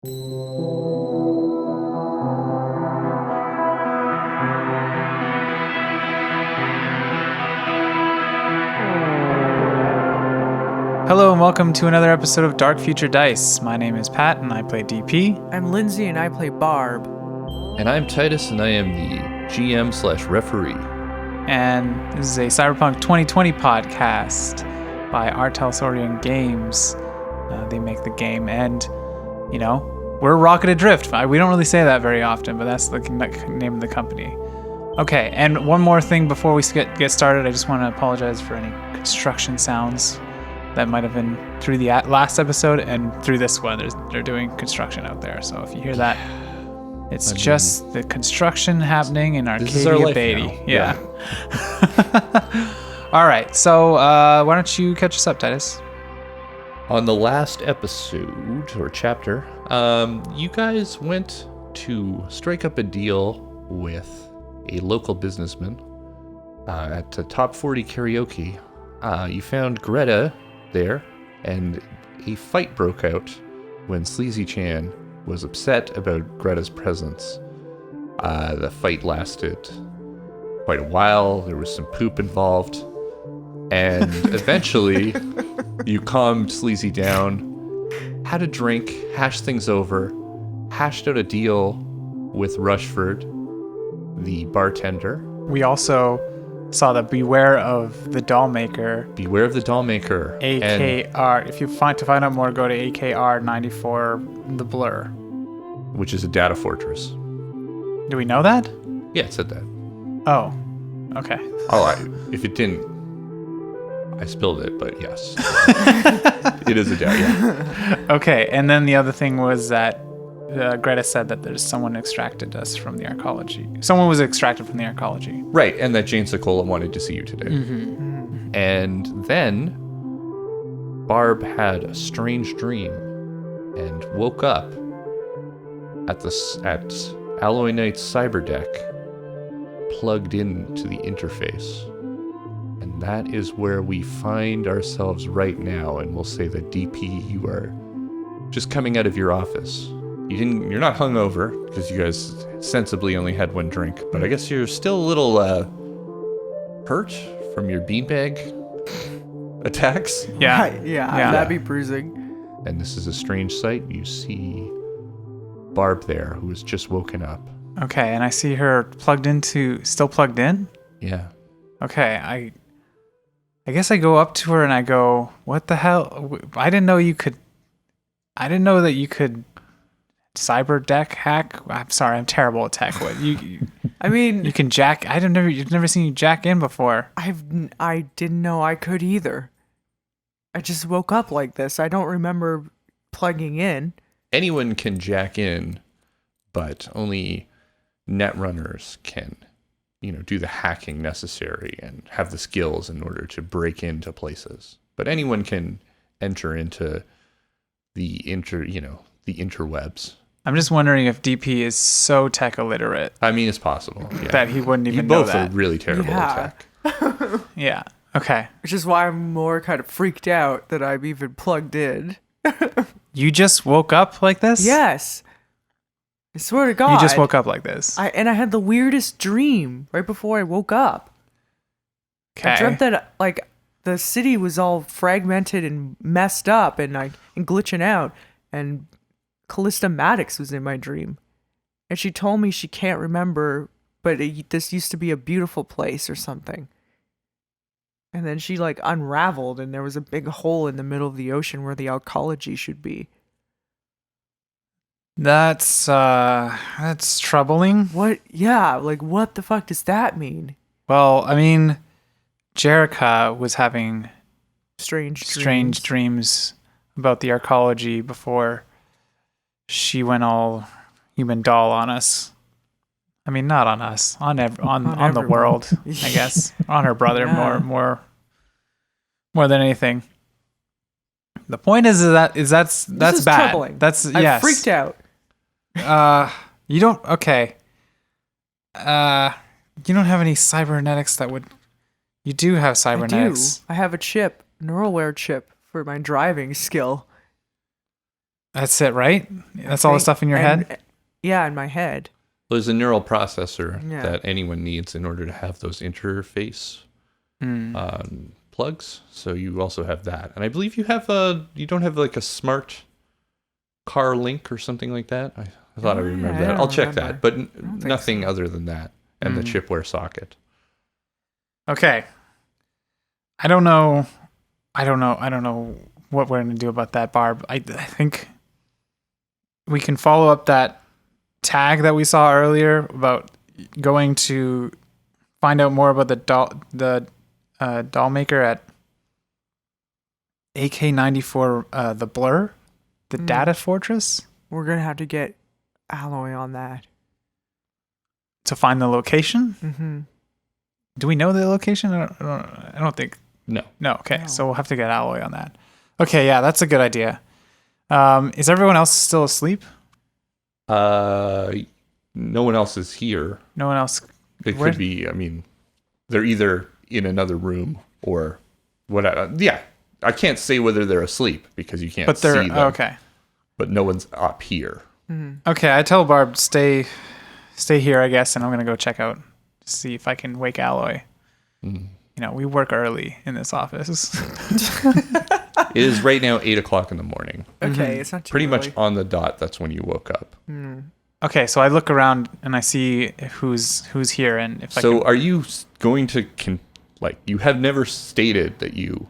Hello and welcome to another episode of Dark Future Dice. My name is Pat and I play DP. I'm Lindsay and I play Barb. And I'm Titus and I am the GM/referee. And this is a Cyberpunk 2020 podcast by Artelsorian Games. They make the game and, you know, we're Rocket Adrift. We don't really say that very often, but that's the name of the company. Okay, and one more thing before we get started, I just want to apologize for any construction sounds that might have been through the last episode and through this one. They're doing construction out there, so if you hear that, it's just the construction happening in Arcadia Beatty. Yeah. All right, so why don't you catch us up, Titus? On the last episode or chapter, you guys went to strike up a deal with a local businessman at Top 40 Karaoke. You found Greta there, and a fight broke out when Sleazy Chan was upset about Greta's presence. The fight lasted quite a while. There was some poop involved, and eventually you calmed Sleazy down, had a drink, hashed things over, hashed out a deal with Rushford, the bartender. We also saw the Beware of the Doll Maker. Beware of the Doll Maker. AKR. If you find out more, go to AKR 94 The Blur. Which is a data fortress. Do we know that? Yeah, it said that. Oh, okay. If it didn't, I spilled it, but yes. It is a data, yeah. Okay, and then the other thing was that Greta said that there's someone extracted us from the arcology. Someone was extracted from the arcology. Right, and that Jane Sokola wanted to see you today. Mm-hmm. And then Barb had a strange dream and woke up at Alloy Knight's cyberdeck, plugged into the interface. And that is where we find ourselves right now. And we'll say that DP, you are just coming out of your office. You're not hungover because you guys sensibly only had one drink, but I guess you're still a little hurt from your beanbag attacks. Yeah. Yeah, that'd be bruising. And this is a strange sight. You see Barb there, who has just woken up. Okay, and I see her still plugged in? Yeah. Okay, I guess I go up to her and I go, "What the hell? I didn't know that you could cyberdeck hack." I'm sorry, I'm terrible at tech. What you I mean, you can jack. You've never seen you jack in before. I didn't know I could either. I just woke up like this. I don't remember plugging in. Anyone can jack in, but only netrunners can, do the hacking necessary and have the skills in order to break into places. But anyone can enter into the interwebs. I'm just wondering if DP is so tech illiterate. I mean, it's possible. Yeah. That he wouldn't even know that. You both are really terrible at tech. Yeah. Okay. Which is why I'm more kind of freaked out that I'm even plugged in. You just woke up like this? Yes. I swear to God. You just woke up like this. I had the weirdest dream right before I woke up. Okay. I dreamt that the city was all fragmented and messed up and glitching out, and Callista Maddox was in my dream, and she told me she can't remember, but this used to be a beautiful place or something. And then she unraveled, and there was a big hole in the middle of the ocean where the arcology should be. That's troubling. What? Yeah, what the fuck does that mean? Well, I mean, Jerica was having strange dreams about the arcology before she went all human doll on us. I mean, not on us, on the world, I guess. On her brother, yeah. more than anything. The point is that's bad. Troubling. I freaked out. You don't. Okay. You don't have any cybernetics that would. You do have cybernetics. I have a chip, neural chip for my driving skill. That's it, right? That's all the think- stuff in your head? Yeah, in my head. There's a neural processor Yeah. that anyone needs in order to have those interface plugs. So you also have that, and I believe you don't have like a smart car link or something like that. I thought I remembered I that. don't I'll check remember. that, but think nothing so. other than that and the chipware socket. Okay. I don't know what we're going to do about that, Barb. I think we can follow up that tag that we saw earlier about going to find out more about the doll maker at AK-94, the Blur, the data fortress, We're going to have to get Alloy on that. to find the location. Mm-hmm. Do we know the location? I don't think. No. No. Okay. No. So we'll have to get Alloy on that. Okay. Yeah, that's a good idea. Is everyone else still asleep? No one else is here. No one else. It Where- could be, I mean, they're either in another room or whatever. Yeah. I can't say whether they're asleep because you can't But they're see them. okay. But no one's up here. Okay. I tell Barb stay here, I guess, and I'm gonna go check out, see if I can wake Alloy. You know, we work early in this office. It is right now 8:00 in the morning. Okay, it's not too Pretty early. much on the dot. That's when you woke up. Okay. So I look around and I see who's here, and if I So can. are you going to, you have never stated that you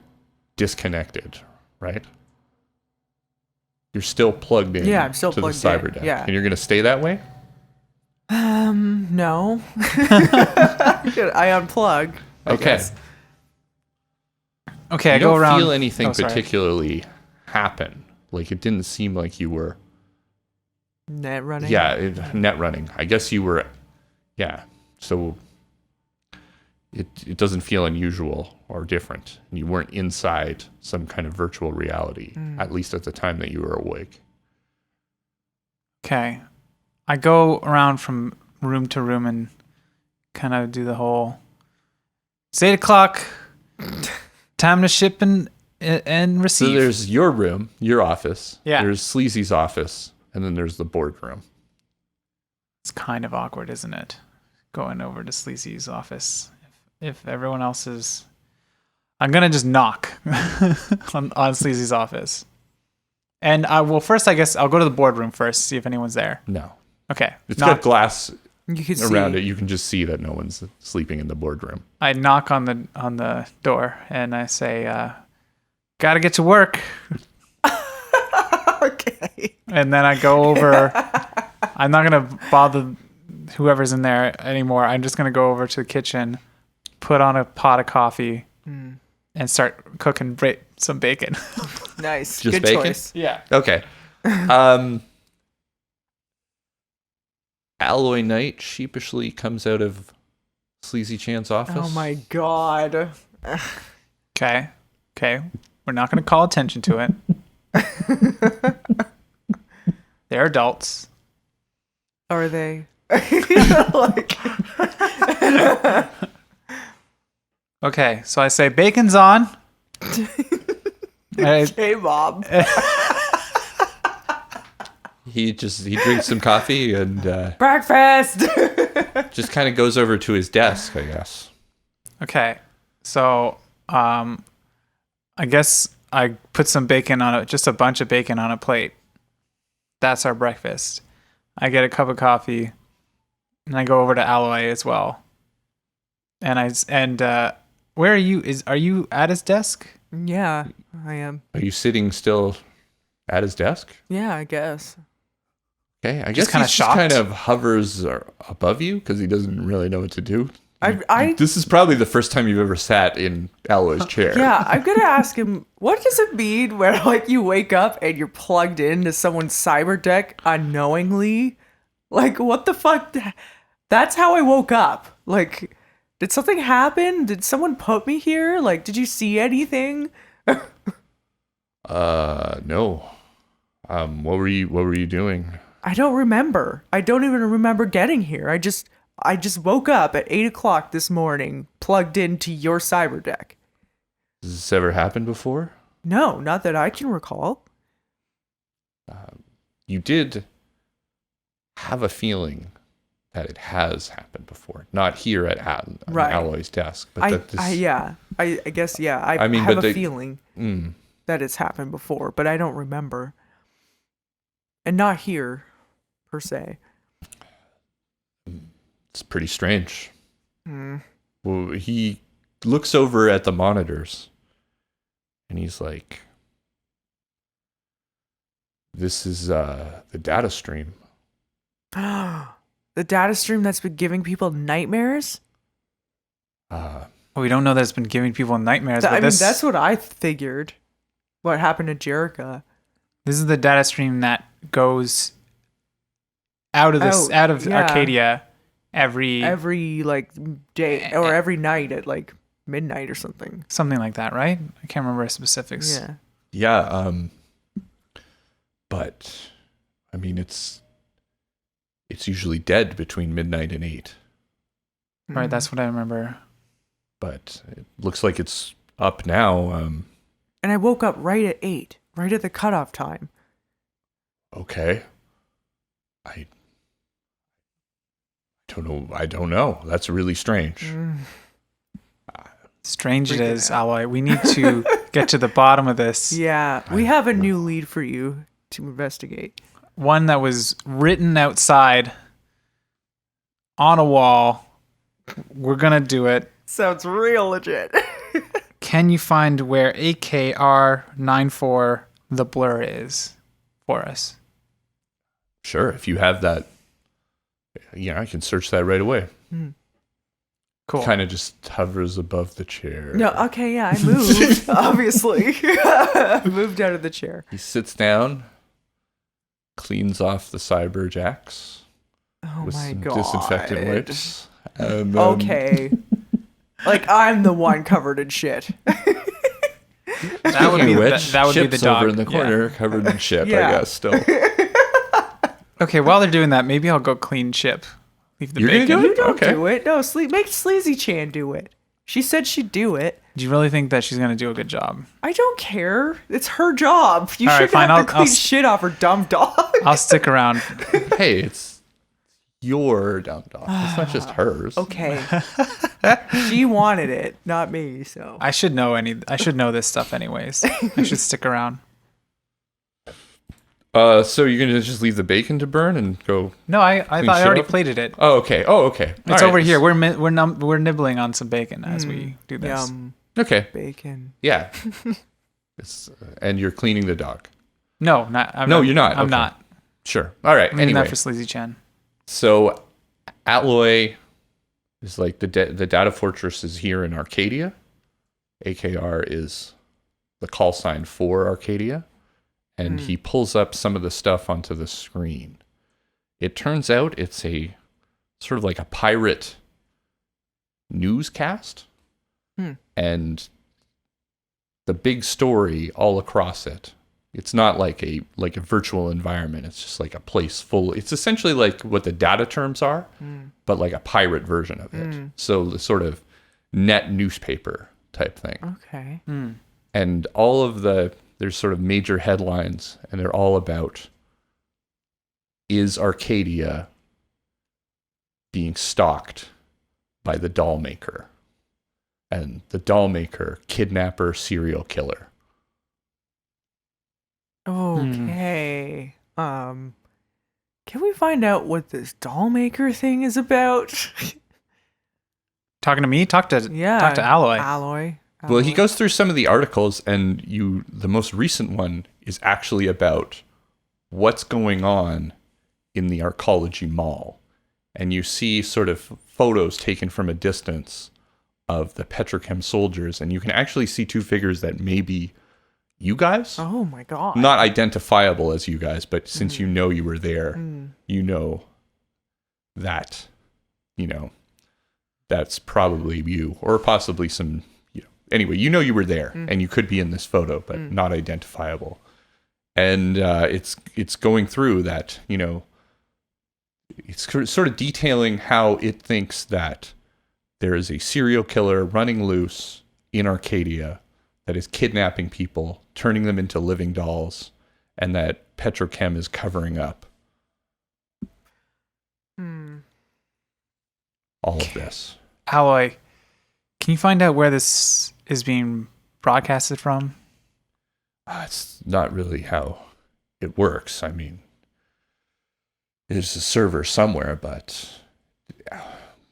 disconnected, right? You're still plugged in Yeah, I'm still to plugged the in, cyberdeck. yeah. And you're going to stay that way? No. I unplug. I Okay. guess. Okay. I You go don't around. feel anything Oh, sorry. particularly happen. Like, it didn't seem like you were... Net running. Yeah, net running. I guess you were... Yeah, so... It doesn't feel unusual or different. You weren't inside some kind of virtual reality, at least at the time that you were awake. Okay. I go around from room to room and kind of do the whole. It's 8:00. Time to ship and receive. So there's your room, your office. Yeah. There's Sleazy's office, and then there's the boardroom. It's kind of awkward, isn't it? Going over to Sleazy's office. If everyone else is. I'm going to just knock on Sleazy's office. And first, I guess I'll go to the boardroom first, see if anyone's there. No. Okay. It's Knock. got glass You can around see. it. You can just see that no one's sleeping in the boardroom. I knock on the door and I say, "Gotta get to work." Okay. And then I go over. I'm not gonna bother whoever's in there anymore. I'm just gonna go over to the kitchen, put on a pot of coffee, and start cooking some bacon. Nice. Just Good bacon? choice. Yeah. Okay. Alloy Knight sheepishly comes out of Sleazy Chan's office. Oh my god. Okay. We're not gonna call attention to it. They're adults. Are they? Like, Okay, so I say bacon's on. hey, Bob. He drinks some coffee and Breakfast. just kind of goes over to his desk, I guess. Okay, so I guess I put some bacon on it, just a bunch of bacon on a plate. That's our breakfast. I get a cup of coffee, and I go over to Alloy as well. And where are you? Are you at his desk? Yeah, I am. Are you sitting still at his desk? Yeah, I guess. Okay, I guess kinda he just shocked? kind of hovers above you because he doesn't really know what to do. I This is probably the first time you've ever sat in Alloy's chair. yeah, I'm gonna ask him. What does it mean when like you wake up and you're plugged into someone's cyberdeck unknowingly? Like, what the fuck? That's how I woke up. Like, did something happen? Did someone put me here? Like, did you see anything? No. What were you doing? I don't remember. I don't even remember getting here. I just woke up at 8:00 this morning, plugged into your cyberdeck. Has this ever happened before? No, not that I can recall. you did have a feeling that it has happened before. Not here at Right. Alloy's desk, but I that this. I guess, yeah. I mean, have but a feeling that it's happened before, but I don't remember. And not here, per se. It's pretty strange. Well, he looks over at the monitors and he's like, this is the data stream. The data stream that's been giving people nightmares? We don't know that it's been giving people nightmares. But that's what I figured. What happened to Jerica? This is the data stream that goes out of Arcadia every like day or every night at like midnight or something. Something like that, right? I can't remember the specifics. Yeah. Yeah, but I mean it's usually dead between midnight and 8. Right, that's what I remember. But it looks like it's up now. And I woke up right at 8, right at the cutoff time. Okay. I don't know. That's really strange. Strange it is, Alloy. We need to get to the bottom of this. Yeah, we have a new lead for you to investigate. One that was written outside on a wall. We're going to do it. Sounds real legit. Can you find where AKR94 the blur is for us? Sure, if you have that, I can search that right away. Cool. Kind of just hovers above the chair. No, okay, yeah, I moved, obviously. I moved out of the chair. He sits down, cleans off the cyber jacks with my some God. disinfectant wipes. And, Okay. Like I'm the one covered in shit. That would be which, that would be the Chip's dog over in the corner, covered in shit. Yeah. I guess still. Okay, while they're doing that, maybe I'll go clean Chip. Leave the You're gonna bacon. do You don't Okay. do it. No, make Sleazy Chan do it. She said she'd do it. Do you really think that she's gonna do a good job? I don't care. It's her job. You All right, shouldn't fine, have to I'll clean shit off her dumb dog. I'll stick around. Hey, it's your dumb dog. It's not just hers. Okay. She wanted it, not me, so. I should know this stuff anyways. I should stick around. So you're gonna just leave the bacon to burn and go? No, I thought I shit already up? plated it. Oh, okay. It's over here. We're nibbling on some bacon as we do this. Yum. Okay. Bacon. Yeah. And you're cleaning the dog. No, you're not. I'm Okay. not. Sure. All right. I'm doing Anyway, that for Sleazy Chan. so Alloy is like the data fortress is here in Arcadia. AKR is the call sign for Arcadia. And he pulls up some of the stuff onto the screen. It turns out it's a sort of like a pirate newscast. And the big story all across it. It's not like a virtual environment. It's just like a place full. It's essentially like what the data terms are, but like a pirate version of it. So the sort of net newspaper type thing. Okay. And all of there's sort of major headlines, and they're all about, is Arcadia being stalked by the doll maker? And the doll maker, kidnapper, serial killer. Okay. Can we find out what this doll maker thing is about? Talking to me? Talk to Alloy. Alloy. Well, he goes through some of the articles, and the most recent one is actually about what's going on in the Arcology Mall. And you see sort of photos taken from a distance of the Petrochem soldiers, and you can actually see two figures that may be you guys. Oh my God. Not identifiable as you guys, but since you know you were there, you know that, that's probably you, or possibly some... Anyway, you were there, and you could be in this photo, but not identifiable. And it's going through that, it's sort of detailing how it thinks that there is a serial killer running loose in Arcadia that is kidnapping people, turning them into living dolls, and that Petrochem is covering up all of this. Alloy, can you find out where this is being broadcasted from? It's not really how it works. I mean, there's a server somewhere, but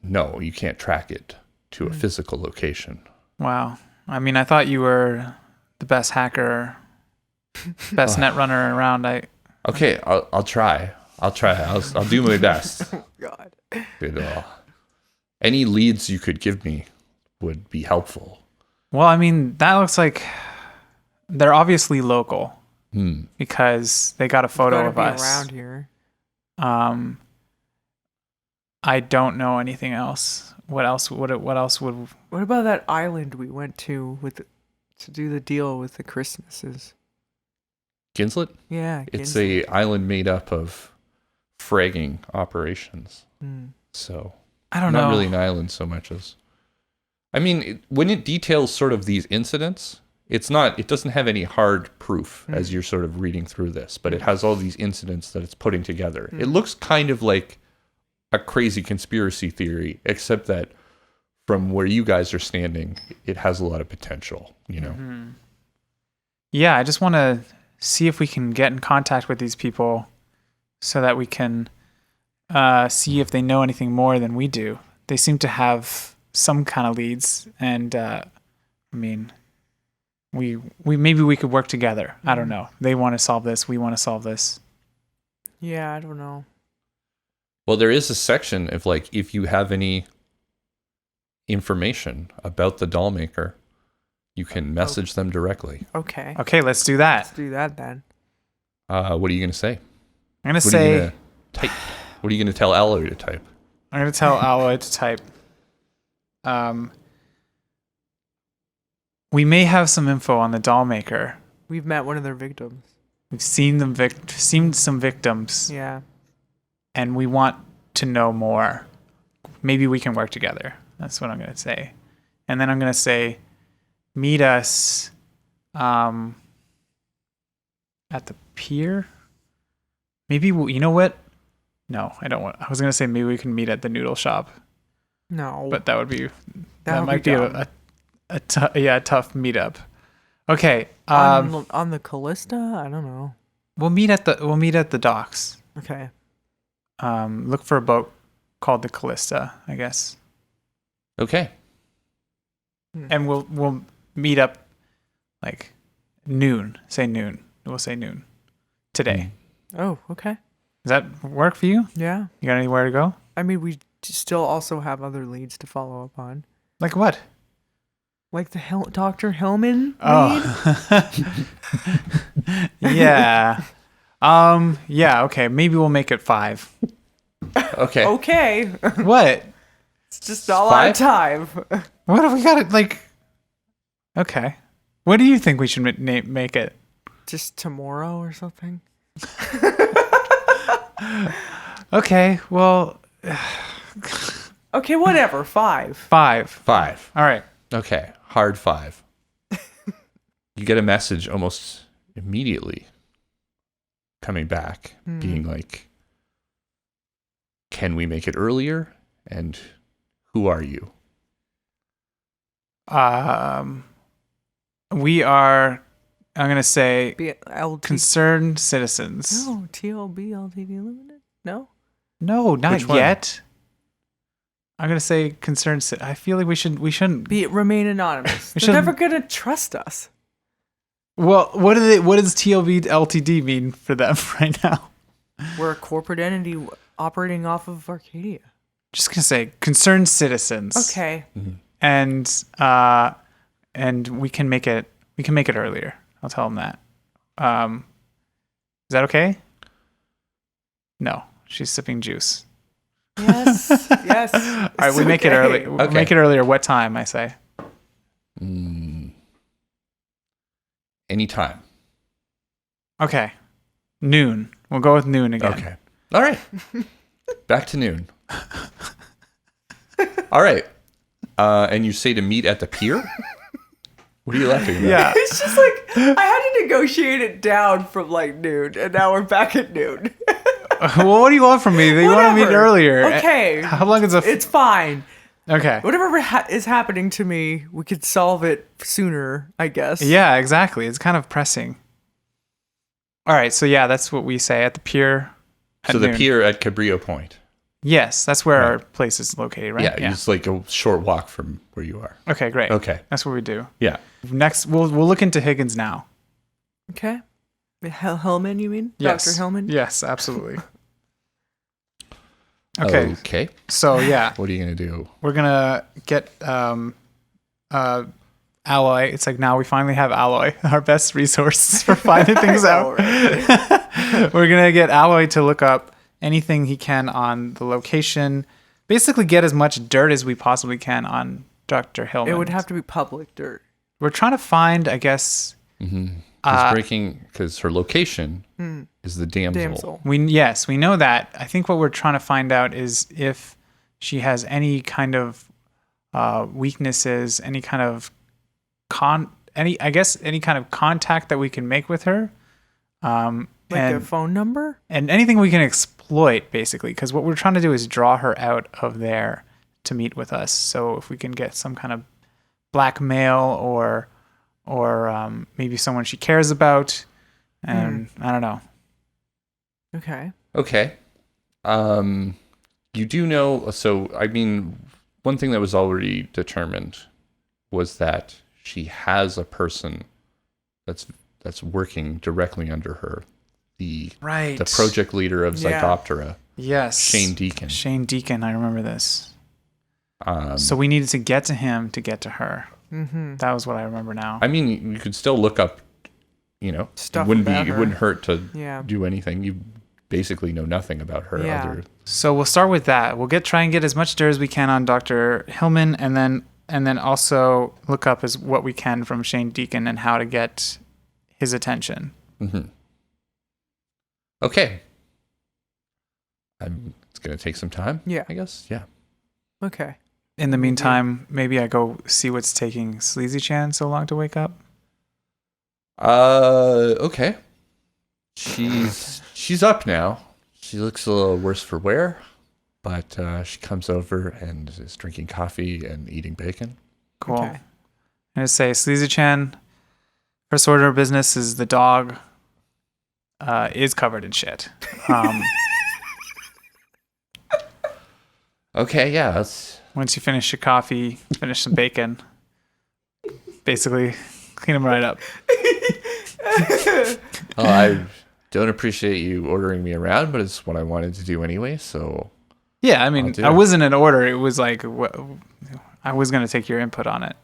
no, you can't track it to a physical location. Wow. I mean, I thought you were the best hacker, best netrunner around. Okay, I'll try. I'll do my best. Oh, God. Any leads you could give me would be helpful. Well, I mean, that looks like they're obviously local because they got a photo of us around here. I don't know anything else. What else would? What about that island we went to to do the deal with the Christmases? Ginslet? Yeah, It's a island made up of fragging operations. So I don't know. Not really an island so much as. I mean, when it details sort of these incidents, it doesn't have any hard proof as you're sort of reading through this, but it has all these incidents that it's putting together. It looks kind of like a crazy conspiracy theory, except that from where you guys are standing, it has a lot of potential, you know? Yeah, I just want to see if we can get in contact with these people so that we can see if they know anything more than we do. They seem to have some kind of leads, and I mean, we maybe we could work together. I don't know. They want to solve this. We want to solve this. Yeah, I don't know. Well, there is a section of like, if you have any information about the doll maker, you can message them directly. Okay. Okay, let's do that. Let's do that then. What are you going to say? I'm going to say... What are you going to type? What are you going to tell Alloy to type? I'm going to tell Alloy to type. We may have some info on the doll maker. We've met one of their victims. We've seen seen some victims. Yeah. And we want to know more. Maybe we can work together. That's what I'm going to say. And then I'm going to say, meet us at the pier. Maybe, you know what? No, I don't want. I was going to say maybe we can meet at the noodle shop. No. But that would be, that might be a tough meetup. Okay. On the Callista? I don't know. We'll meet at the docks. Okay. Look for a boat called the Callista, I guess. Okay. And we'll meet up like noon. Say noon. We'll say noon today. Oh, okay. Does that work for you? Yeah. You got anywhere to go? I mean, we still also have other leads to follow up on. Like what? Like the Dr. Hellman lead? Yeah. Yeah, okay. Maybe we'll make it 5. Okay. Okay. What? It's just all our time. What have we got it like? Okay. What do you think we should make it? Just tomorrow or something? Okay, well... okay, whatever. 5. 5. All right. Okay, hard 5. You get a message almost immediately coming back, being like, can we make it earlier? And who are you? We are, I'm going to say, concerned citizens. No, TLB Ltd Limited? No? No, not Which one? yet. I'm going to say concerned I feel like we shouldn't remain anonymous. They're never going to trust us. Well, what does TLB Ltd mean for them right now? We're a corporate entity operating off of Arcadia. Just gonna say concerned citizens. Okay. Mm-hmm. And we can make it earlier. I'll tell them that. Is that okay? No, she's sipping juice. Yes. Yes. All right, we make it early. We'll make it earlier. What time? I say. Anytime. Okay. Noon. We'll go with noon again. Okay. All right. Back to noon. All right. And you say to meet at the pier? What are you laughing about? Yeah. It's just like I had to negotiate it down from like noon, and now we're back at noon. Well, what do you want from me? You want to meet Whatever. earlier. Okay. How long is It's fine. Okay. Whatever is happening to me, we could solve it sooner, I guess. Yeah, exactly. It's kind of pressing. All right. So yeah, that's what we say at the pier. At So the noon. pier at Cabrillo Point. Yes, that's where our place is located, right? Yeah, it's like a short walk from where you are. Okay, great. Okay. That's what we do. Yeah. Next, we'll look into Higgins now. Okay. Hellman, you mean? Yes. Dr. Hellman? Yes, absolutely. Okay. Okay. So yeah, What are you going to do? we're gonna get alloy. It's like now we finally have alloy, our best resource for finding things out. We're gonna get alloy to look up anything he can on the location. Basically, get as much dirt as we possibly can on Dr. Hillman. It would have to be public dirt. We're trying to find, I guess. Because her location is the damsel. Damsel. Yes, we know that. I think what we're trying to find out is if she has any kind of weaknesses, any kind of any kind of contact that we can make with her. Like a phone number? And anything we can exploit, basically, because what we're trying to do is draw her out of there to meet with us. So if we can get some kind of blackmail or maybe someone she cares about, and I don't know. Okay. Okay. You do know, so, I mean, one thing that was already determined was that she has a person that's working directly under her. The project leader of Yeah. Zytoptera, Yes. Shane Deacon. Shane Deacon, I remember this. So we needed to get to him to get to her. Mm-hmm. That was what I remember now. I mean, you could still look up, Stuff it about her. wouldn't hurt to Yeah. do anything. You basically know nothing about her Yeah. other. So we'll start with that. We'll try and get as much dirt as we can on Dr. Hillman, and then also look up as what we can from Shane Deacon and how to get his attention. Mm-hmm. Okay. It's going to take some time. Yeah. I guess. Yeah. Okay. In the meantime, maybe I go see what's taking Sleazy Chan so long to wake up. Okay. She's up now. She looks a little worse for wear, but she comes over and is drinking coffee and eating bacon. Cool. Okay. I'm going to say, Sleazy Chan, first order of business is the dog is covered in shit. Okay, yeah, that's Once you finish your coffee, finish some bacon, basically clean them right up. well, I don't appreciate you ordering me around, but it's what I wanted to do anyway, so Yeah, I I'll mean, do I it. wasn't in order. It was like, I was going to take your input on it.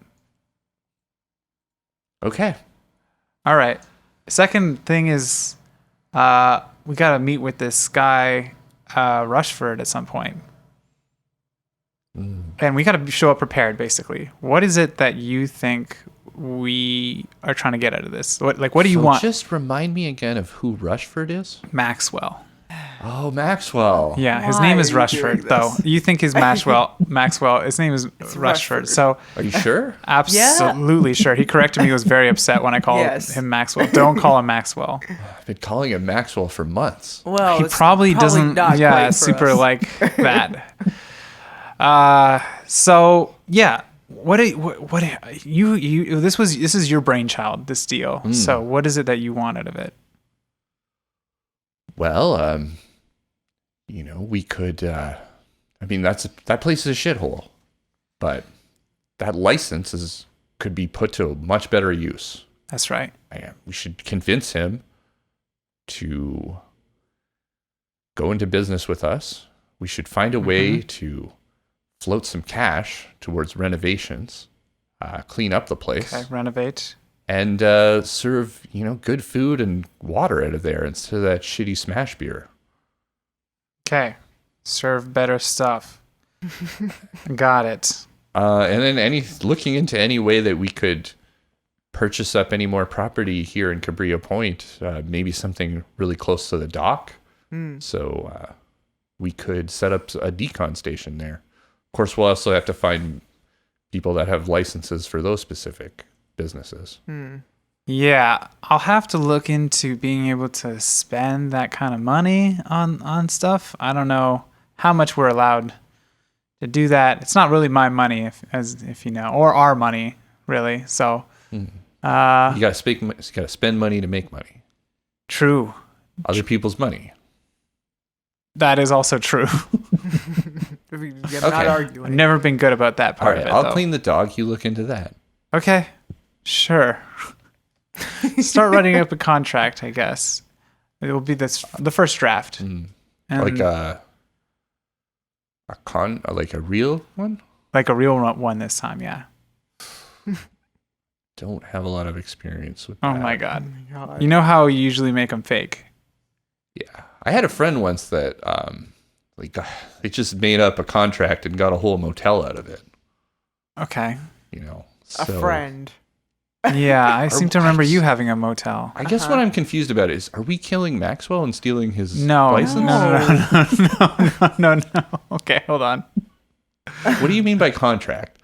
okay. All right. Second thing is, we got to meet with this guy, Rushford, at some point. And we got to show up prepared, basically. What is it that you think we are trying to get out of this? What do you want? Just remind me again of who Rushford is. Maxwell. Oh, Maxwell. Yeah, his Why name is are you Rushford, doing though. this? You think he's Maxwell. His name is Rushford. Rushford. So Are you sure? absolutely sure. He corrected me. He was very upset when I called Yes. him Maxwell. Don't call him Maxwell. I've been calling him Maxwell for months. Well, He it's probably doesn't. not Yeah, quite for super us. like that. So yeah, what you this is your brainchild, this deal. So what is it that you want out of it? Well, we could. I mean, that place is a shithole, but that license could be put to much better use. That's right. We should convince him to go into business with us. We should find a way to float some cash towards renovations, clean up the place, Okay, renovate. and serve good food and water out of there instead of that shitty smash beer. Okay, serve better stuff. Got it. And then looking into any way that we could purchase up any more property here in Cabrillo Point, maybe something really close to the dock. So we could set up a decon station there. Of course, we'll also have to find people that have licenses for those specific businesses. Yeah, I'll have to look into being able to spend that kind of money on stuff. I don't know how much we're allowed to do that. It's not really my money, if you know, or our money, really. So, You gotta spend money to make money. True. Other people's money. That is also true. I'm not I've arguing. never been good about that All part right, of it. I'll though. clean the dog. You look into that. Okay, sure. Start writing up a contract, I guess. It will be the first draft. And Like like a real one? like a real one this time, yeah. Don't have a lot of experience with Oh that. my god. God. You know how you usually make them fake? Yeah. I had a friend once that they just made up a contract and got a whole motel out of it. Okay. You know. A So, friend. Yeah, I seem to remember what? you having a motel. I guess what I'm confused about is, are we killing Maxwell and stealing his No, license? no. Okay, hold on. What do you mean by contract?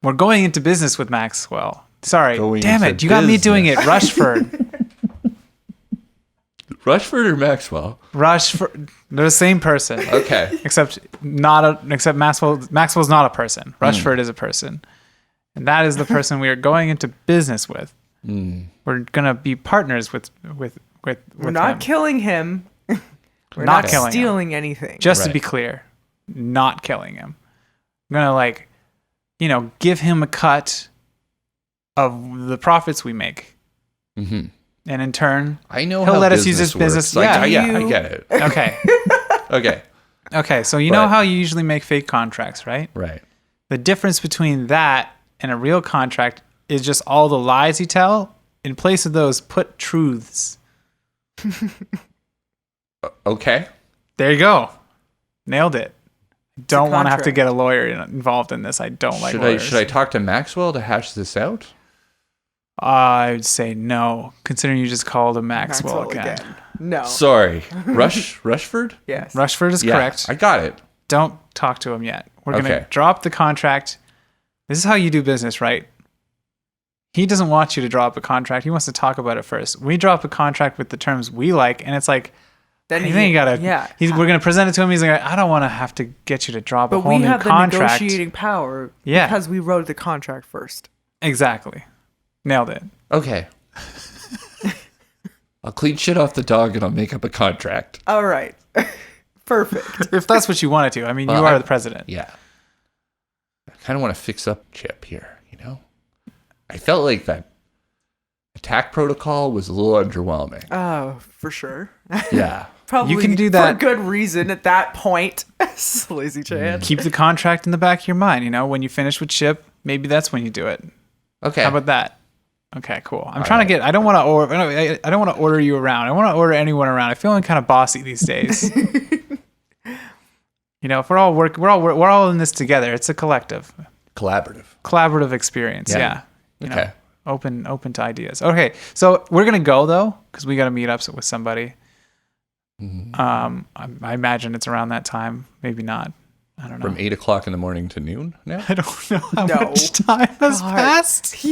We're going into business with Maxwell. Sorry. Going Damn into it. You got me doing it. business. Rushford. Rushford or Maxwell? Rushford. They're the same person. Okay. Except Maxwell's not a person. Rushford is a person. And that is the person we are going into business with. We're gonna be partners with We're not him. killing him. We're Not not killing him. stealing anything. Just to Right. be clear, not killing him. I'm gonna give him a cut of the profits we make. Mm-hmm. And in turn, I know he'll how let us use his business business. works. Yeah. I get it. okay. Okay. Okay, so you know But- how you usually make fake contracts, right? Right. The difference between that and a real contract is just all the lies you tell. In place of those, put truths. Okay. There you go. Nailed it. Don't want to have to contract. get a lawyer involved in this. I don't like lawyers. Should I talk to Maxwell to hash this out? I would say no, considering you just called him Maxwell, again. No. Sorry. Rushford? Yes. Rushford is Yeah, correct. I got it. Don't talk to him yet. We're going Okay. to drop the contract. This is how you do business, right? He doesn't want you to drop a contract. He wants to talk about it first. We drop a contract with the terms we like, and it's like, Then I think you gotta. Yeah. We're gonna present it to him. He's like, I don't want to have to get you to drop a But whole we new have the contract. negotiating power Yeah. because we wrote the contract first. Exactly. Nailed it. Okay. I'll clean shit off the dog and I'll make up a contract. All right. Perfect. If that's what you want to do. I mean, Well, you are I- the president. Yeah. I kind of want to fix up Chip here, you know? I felt like that attack protocol was a little underwhelming. Oh, for sure. Yeah. Probably You can do that- for good reason at that point. Lazy Chan. Keep the contract in the back of your mind. You know, when you finish with Chip, maybe that's when you do it. Okay. How about that? Okay, cool. I'm trying to get. I don't want to order. I don't want to order you around. I want to order anyone around. I'm feeling kind of bossy these days. You know, if we're all in this together. It's a collaborative experience. Yeah. Yeah. You know, Okay. open to ideas. Okay, so we're gonna go though because we got to meet up with somebody. I imagine it's around that time. Maybe not. I don't know. From 8 o'clock in the morning to noon now? I don't know how No. much time has God. passed.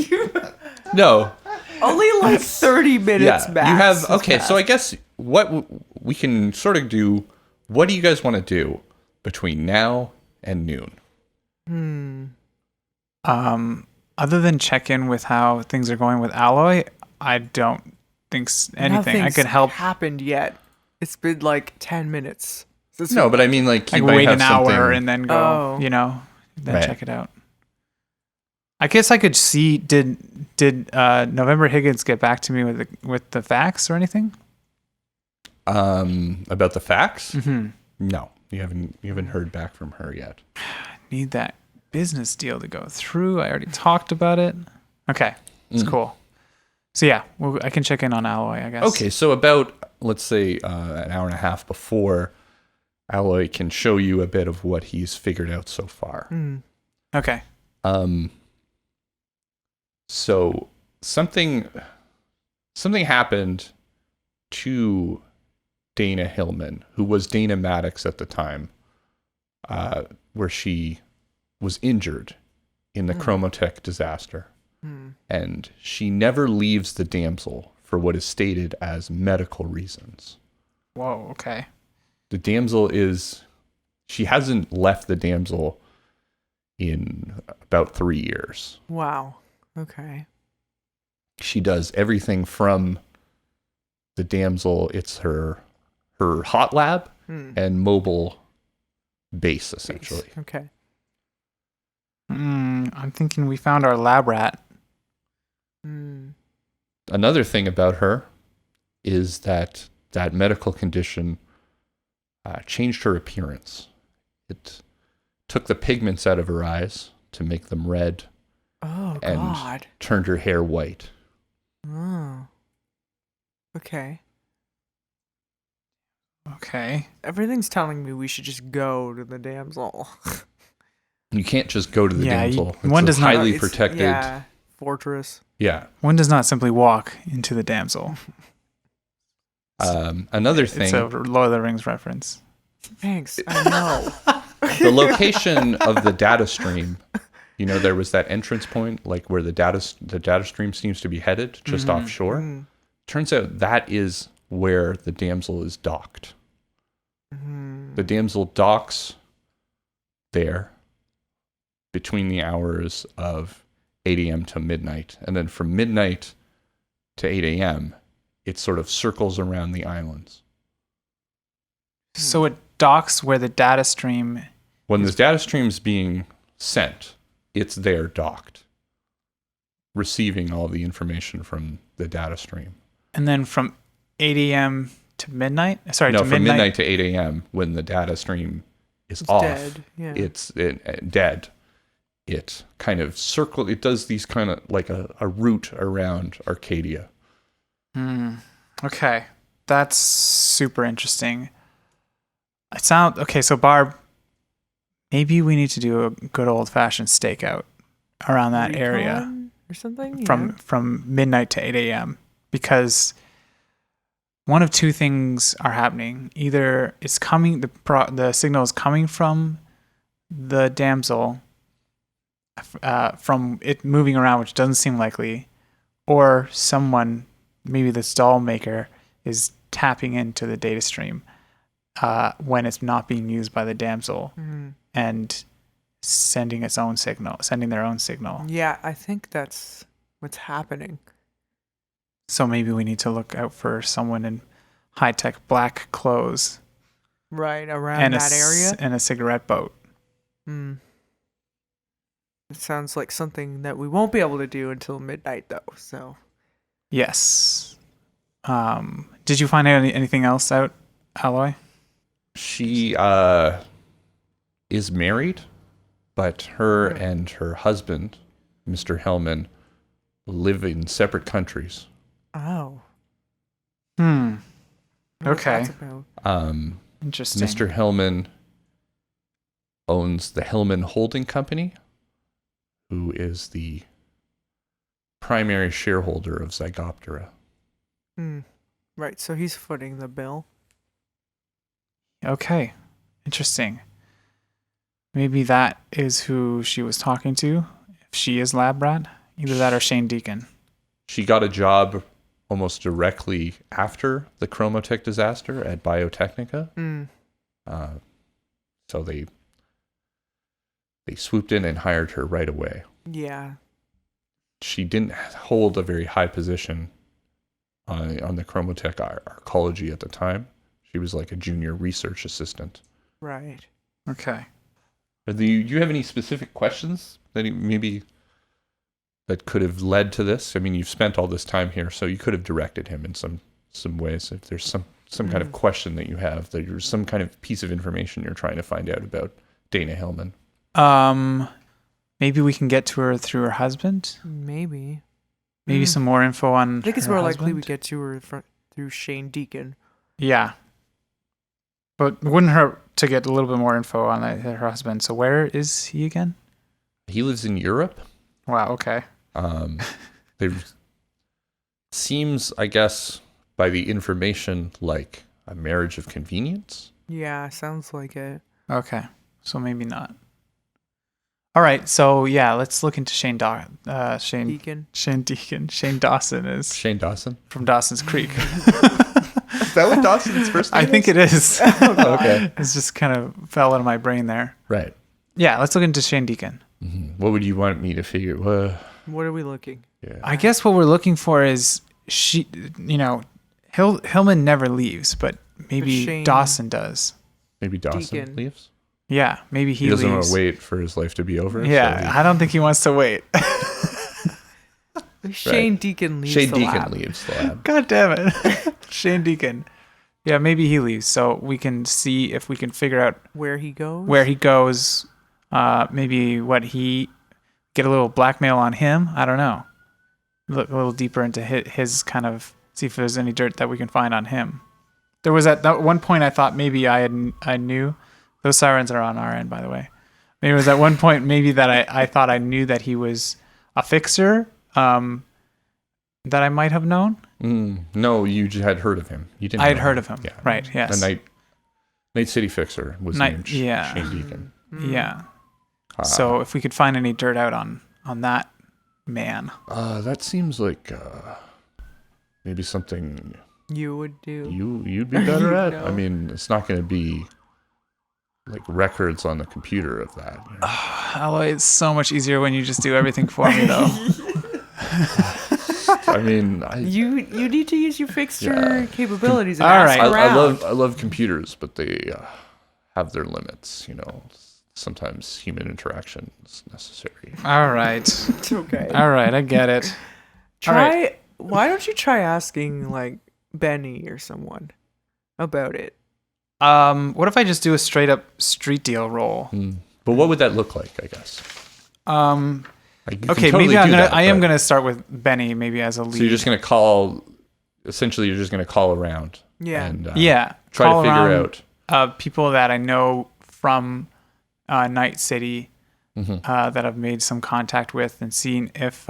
No. Only like 30 minutes Yeah. max. You have, has okay, so I passed. guess what we can sort of do, what do you guys want to do between now and noon? Other than check in with how things are going with Alloy, I don't think anything. I Nothing's could help. happened yet. It's been like 10 minutes. Since No, but I mean, like, you Like might wait have an hour something- and then go. Oh. You know, then Right. check it out. I guess I could see. Did November Higgins get back to me with the facts or anything? About the facts? Mm-hmm. No, you haven't heard back from her yet. Need that business deal to go through. I already talked about it. Okay, it's cool. So yeah, I can check in on Alloy, I guess. Okay, so about, let's say, an hour and a half before, Alloy can show you a bit of what he's figured out so far. Okay. So something happened to Dana Hillman, who was Dana Maddox at the time, where she was injured in the Chromotech disaster. And she never leaves the damsel for what is stated as medical reasons. Whoa, okay. The damsel she hasn't left the damsel in about 3 years. Wow. Okay. She does everything from the damsel. It's her hot lab and mobile base, essentially. Okay. I'm thinking we found our lab rat. Another thing about her is that medical condition changed her appearance. It took the pigments out of her eyes to make them red. Oh, and God. Turned her hair white. Oh. Okay. Okay. Everything's telling me we should just go to the damsel. You can't just go to the damsel. It's one a does not- highly It's- protected. Yeah. Fortress. Yeah. One does not simply walk into the damsel. Another thing. It's a Lord of the Rings reference. Thanks. I know. The location of the data stream, there was that entrance point, like where the data stream seems to be headed, just offshore. Turns out that is where the damsel is docked. The damsel docks there between the hours of 8 a.m. to midnight. And then from midnight to 8 a.m., it sort of circles around the islands. So it docks where the data stream... When the data stream's being sent, it's there docked, receiving all the information from the data stream. And then from 8 a.m. to midnight? Sorry, No, to from midnight. midnight to 8 a.m. when the data stream is It's off, dead. Yeah. it's dead. It kind of it does these kind of like a route around Arcadia. Okay. That's super interesting. Okay, so Barb, maybe we need to do a good old-fashioned stakeout around that area Recon or something? from midnight to 8 a.m. because one of two things are happening. Either it's coming, the signal is coming from the damsel, from it moving around, which doesn't seem likely, or someone, maybe this doll maker, is tapping into the data stream when it's not being used by the damsel and sending their own signal. Yeah, I think that's what's happening. So maybe we need to look out for someone in high-tech black clothes Right around and that area. and a cigarette boat. It sounds like something that we won't be able to do until midnight, though. So Yes. Did you find anything else out, Alloy? She is married, but her and her husband, Mr. Hellman, live in separate countries. Oh. I wonder what Okay. that's about. Interesting. Mr. Hellman owns the Hellman Holding Company, who is the primary shareholder of Zygoptera. Right, so he's footing the bill. Okay. Interesting. Maybe that is who she was talking to, if she is Lab Rat. Either that or Shane Deacon. She got a job almost directly after the Chromotech disaster at Biotechnica. So they swooped in and hired her right away. Yeah. She didn't hold a very high position on the Chromotech arcology at the time. She was like a junior research assistant. Right. Okay. Do you have any specific questions that could have led to this? I mean, you've spent all this time here, so you could have directed him in some ways. If there's some kind of question that you have, that there's some kind of piece of information you're trying to find out about Dana Hellman. Maybe we can get to her through her husband. Maybe. Maybe some more info on. I think it's her more likely we husband? get to her through Shane Deacon. Yeah. But wouldn't hurt to get a little bit more info on her husband. So where is he again? He lives in Europe. Wow. Okay. There seems, I guess, by the information, like a marriage of convenience. Yeah, sounds like it. Okay. So maybe not. All right, so yeah, let's look into Shane Deacon. Shane Deacon. Shane Dawson is Shane Dawson? from Dawson's Creek. Is that what Dawson's first name I think it is. Okay. It's just kind of fell out of my brain there. Right. Yeah, let's look into Shane Deacon. Mm-hmm. What would you want me to figure? What are we looking? Yeah. I guess what we're looking for is Hillman never leaves, but maybe Shane- Dawson does. Maybe Dawson Deacon. leaves? Yeah, maybe He doesn't want leaves. to wait for his life to be over. Yeah, I don't think he wants to wait. Shane Deacon leaves Shane the Deacon lab. leaves the lab. God damn it. Shane Deacon. Yeah, maybe he leaves. So we can see if we can figure out Where he goes? where he goes. Maybe get a little blackmail on him. I don't know. Look a little deeper into his kind of, see if there's any dirt that we can find on him. There was at that one point I thought maybe I knew. Those sirens are on our end, by the way. Maybe it was at one point maybe that I thought I knew that he was a fixer that I might have known. No, you just had heard of him. You didn't. I had know heard of him. Yeah. Right, yes. The Night City Fixer was named Shane Deacon. Yeah. So if we could find any dirt out on that man. That seems like maybe something You would do. you'd be better at. No. I mean, it's not going to be like records on the computer of that. You know? Oh, it's so much easier when you just do everything for me, though. I mean, You need to use your fixture Yeah. capabilities. And All ask right. around. I love computers, but they have their limits. You know, sometimes human interaction is necessary. All right. It's okay. All right, I get it. Try. Why don't you try asking like Benny or someone about it? What if I just do a straight up street deal roll? But what would that look like? I guess. Like, you can Okay, totally maybe do that, I am but- gonna start with Benny maybe as a lead. So you're just gonna call. Essentially, you're just gonna call around. Yeah. And try try to figure out. people that I know from Night City that I've made some contact with and seen if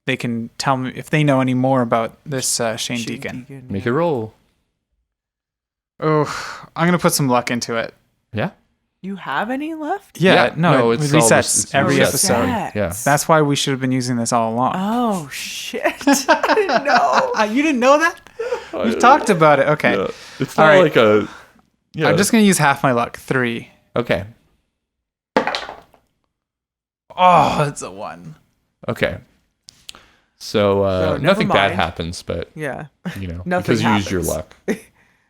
they can tell me if they know any more about this Shane Deacon. Make a roll. Oh, I'm gonna put some luck into it. Yeah. You have any left? Yeah, no, it it's all resets it's every resets. episode. Yeah. That's why we should have been using this all along. Oh shit! I didn't know. You didn't know that? We've talked about it. Okay. Yeah. It's All not right. like a. Yeah. I'm just gonna use half my luck. 3. Okay. Oh, it's a 1. Okay. So never nothing bad mind. happens, but Yeah. you know, Nothing because you used your happens. luck.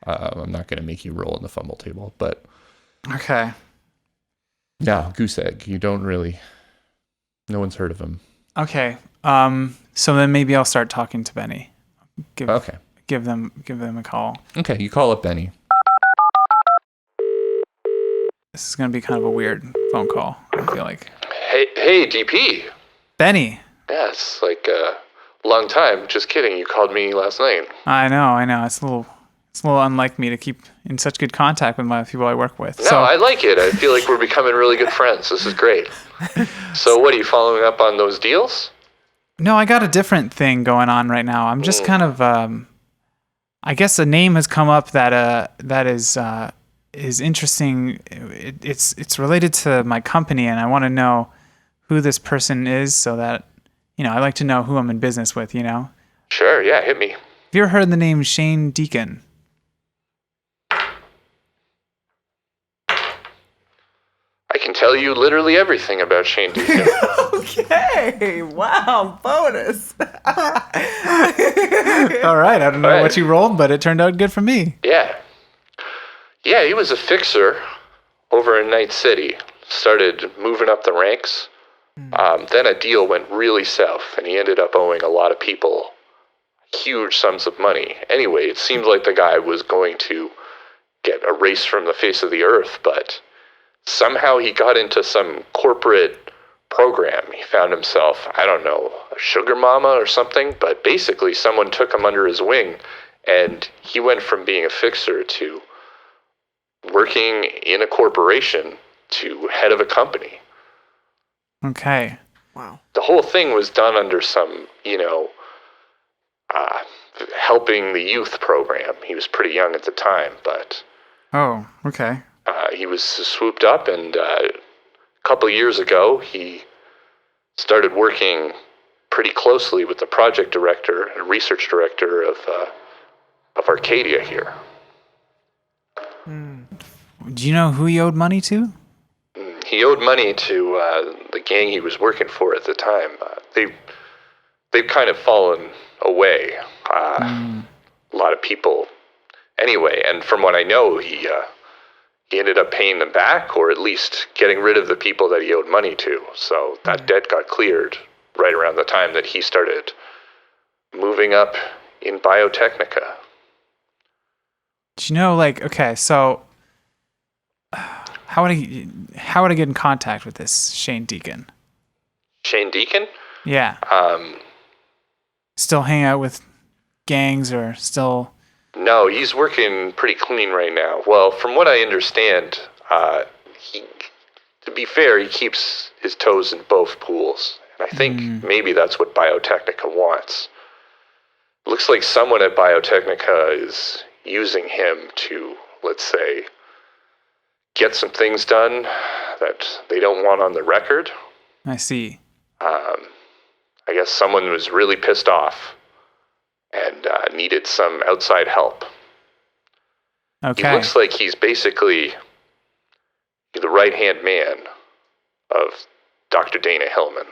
I'm not going to make you roll on the fumble table, but Okay. yeah, goose egg. You don't really. No one's heard of him. Okay. So then maybe I'll start talking to Benny. Okay. Give them a call. Okay. You call up Benny. This is gonna be kind of a weird phone call, I feel like. Hey, DP. Benny. Yeah, it's like a long time. Just kidding. You called me last night. I know. It's a little unlike me to keep in such good contact with my people I work with. No, I like it. I feel like we're becoming really good friends. This is great. So what, are you following up on those deals? No, I got a different thing going on right now. I'm just kind of I guess a name has come up that is interesting. It's related to my company, and I want to know who this person is so that, I like to know who I'm in business with, Sure, yeah, hit me. Have you ever heard the name Shane Deacon? I can tell you literally everything about Shane Deacon. Okay. Wow. Bonus. All right, I don't know Right. what you rolled, but it turned out good for me. Yeah, he was a fixer over in Night City. Started moving up the ranks. Then a deal went really south, and he ended up owing a lot of people huge sums of money. Anyway, it seemed like the guy was going to get erased from the face of the earth, but somehow he got into some corporate program. He found himself, I don't know, a sugar mama or something, but basically someone took him under his wing, and he went from being a fixer to working in a corporation to head of a company. Okay. Wow. The whole thing was done under some, helping the youth program. He was pretty young at the time, but Oh, okay. he was swooped up and a couple years ago, he started working pretty closely with the project director and research director of Arcadia here. Do you know who he owed money to? He owed money to the gang he was working for at the time. They've kind of fallen away. A lot of people. Anyway, and from what I know, he ended up paying them back, or at least getting rid of the people that he owed money to. So that debt got cleared right around the time that he started moving up in Biotechnica. Do you know, like, okay, so how would I get in contact with this Shane Deacon? Shane Deacon? Yeah. Still hang out with gangs or still... No, he's working pretty clean right now. Well, from what I understand, to be fair, he keeps his toes in both pools. And I think maybe that's what Biotechnica wants. Looks like someone at Biotechnica is using him to, let's say, get some things done that they don't want on the record. I see. I guess someone was really pissed off and needed some outside help. Okay. He looks like he's basically the right-hand man of Dr. Dana Hillman.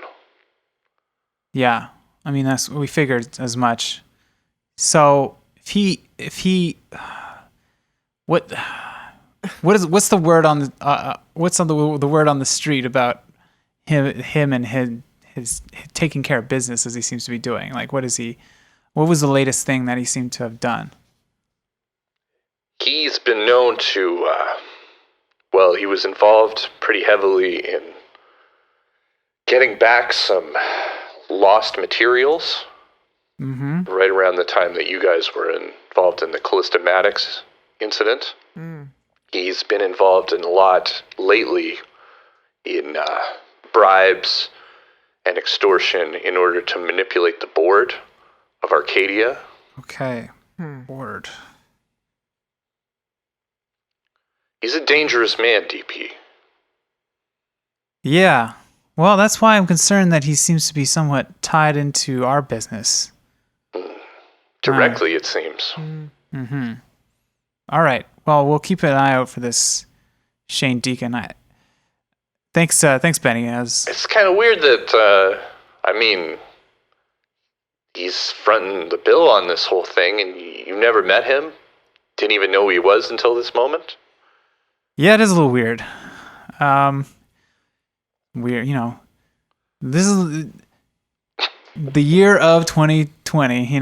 Yeah. I mean, we figured as much. So if he what's the word on the what's on the word on the street about him and his taking care of business as he seems to be doing? Like, what was the latest thing that he seemed to have done? He's been known to, he was involved pretty heavily in getting back some lost materials right around the time that you guys were involved in the Callista Maddox incident. He's been involved in a lot lately in bribes and extortion in order to manipulate the board of Arcadia. Okay. Word. He's a dangerous man, DP. Yeah. Well, that's why I'm concerned that he seems to be somewhat tied into our business. Directly, it seems. All right. Well, we'll keep an eye out for this Shane Deacon. Thanks, Benny. It's kind of weird that, he's fronting the bill on this whole thing, and you never met him? Didn't even know who he was until this moment? Yeah, it is a little weird. Weird, this is the year of 2020,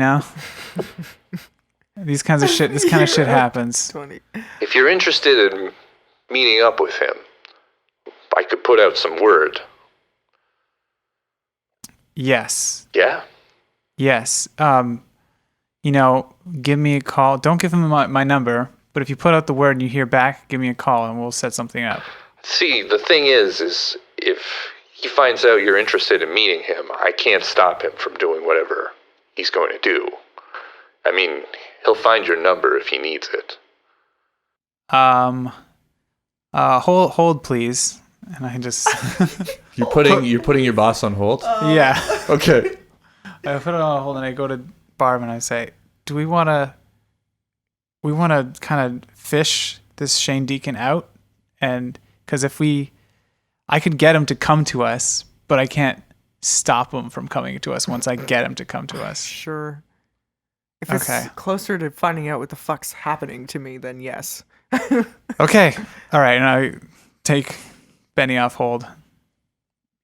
This kind of shit happens. If you're interested in meeting up with him, I could put out some word. Yes. Yeah? Yes. Give me a call. Don't give him my number, but if you put out the word and you hear back, give me a call and we'll set something up. See, the thing is if he finds out you're interested in meeting him, I can't stop him from doing whatever he's going to do. He'll find your number if he needs it. Hold please. And I just You're putting your boss on hold? Yeah. Okay. I put it on hold and I go to Barb and I say, "Do we want to kind of fish this Shane Deacon out? And because I could get him to come to us, but I can't stop him from coming to us once I get him to come to us." Sure. If it's closer to finding out what the fuck's happening to me, then yes. Okay. All right. And I take Benny off hold.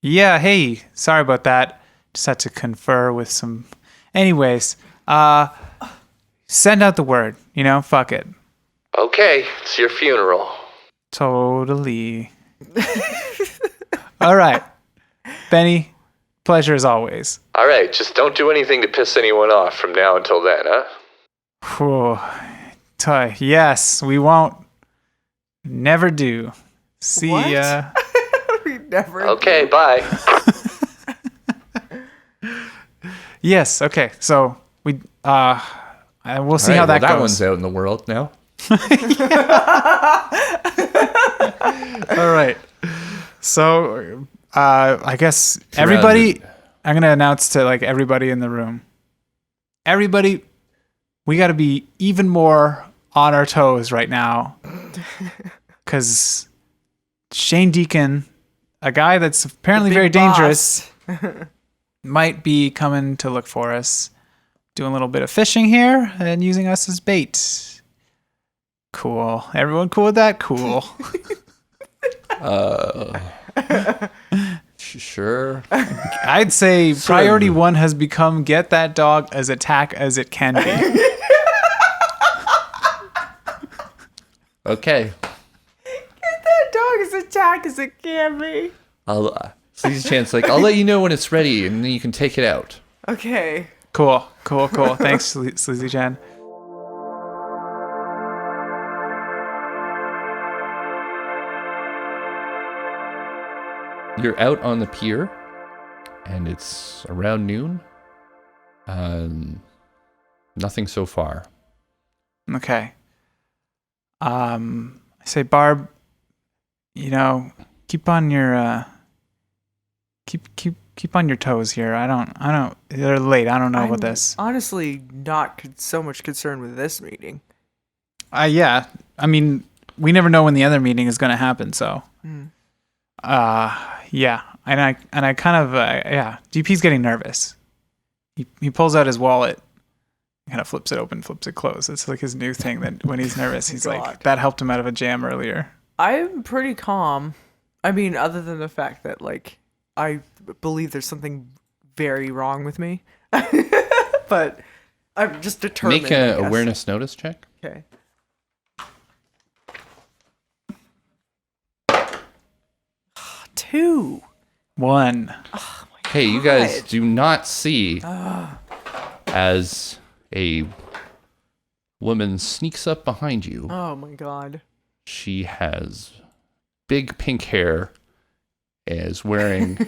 Yeah. Hey, sorry about that. Just had to confer with some. Anyways, send out the word. Fuck it. Okay. It's your funeral. Totally. All right. Benny, pleasure as always. All right, just don't do anything to piss anyone off from now until then, huh? Whew. Yes, we won't. Never do. See ya. We never Okay, do. bye. Yes, okay. So we'll see how that goes. That one's out in the world now. All right. So, I guess everybody, I'm going to announce to like everybody in the room. Everybody, we got to be even more on our toes right now. Because Shane Deacon, a guy that's apparently very dangerous, might be coming to look for us. Doing a little bit of fishing here and using us as bait. Cool. Everyone cool with that? Cool. Sure. I'd say priority one has become get that dog as attack as it can be. Okay. Get that dog as attack as it can be. Sleazy Chan's like, I'll let you know when it's ready, and then you can take it out. Okay. Cool. Thanks, Sleazy Chan. You're out on the pier, and it's around noon. Nothing so far. Okay. I say, Barb, keep on your keep on your toes here. I don't. They're late. I don't know about this. Honestly, not so much concerned with this meeting. Yeah. I mean, we never know when the other meeting is going to happen. So. Yeah. And I kind of yeah. DP's getting nervous. He pulls out his wallet, kind of flips it open, flips it closed. It's like his new thing that when he's nervous, he's like, that helped him out of a jam earlier. I'm pretty calm. I mean, other than the fact that like I believe there's something very wrong with me, but I'm just determined. Make an awareness notice check. Okay. Two. 1. Oh my Hey, you guys do not see as a woman sneaks up behind you. Oh my god. She has big pink hair, is wearing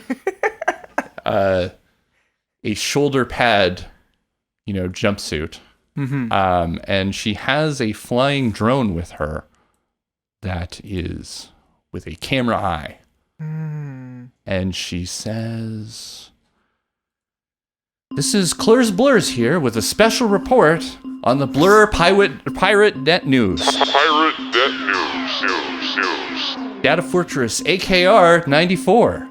a shoulder pad, jumpsuit. Mm-hmm. And she has a flying drone with her that is with a camera eye. And she says, "This is Clur's Blurs here with a special report on the Blur Pirate Net News. Pirate Net News. Data Fortress AKR 94.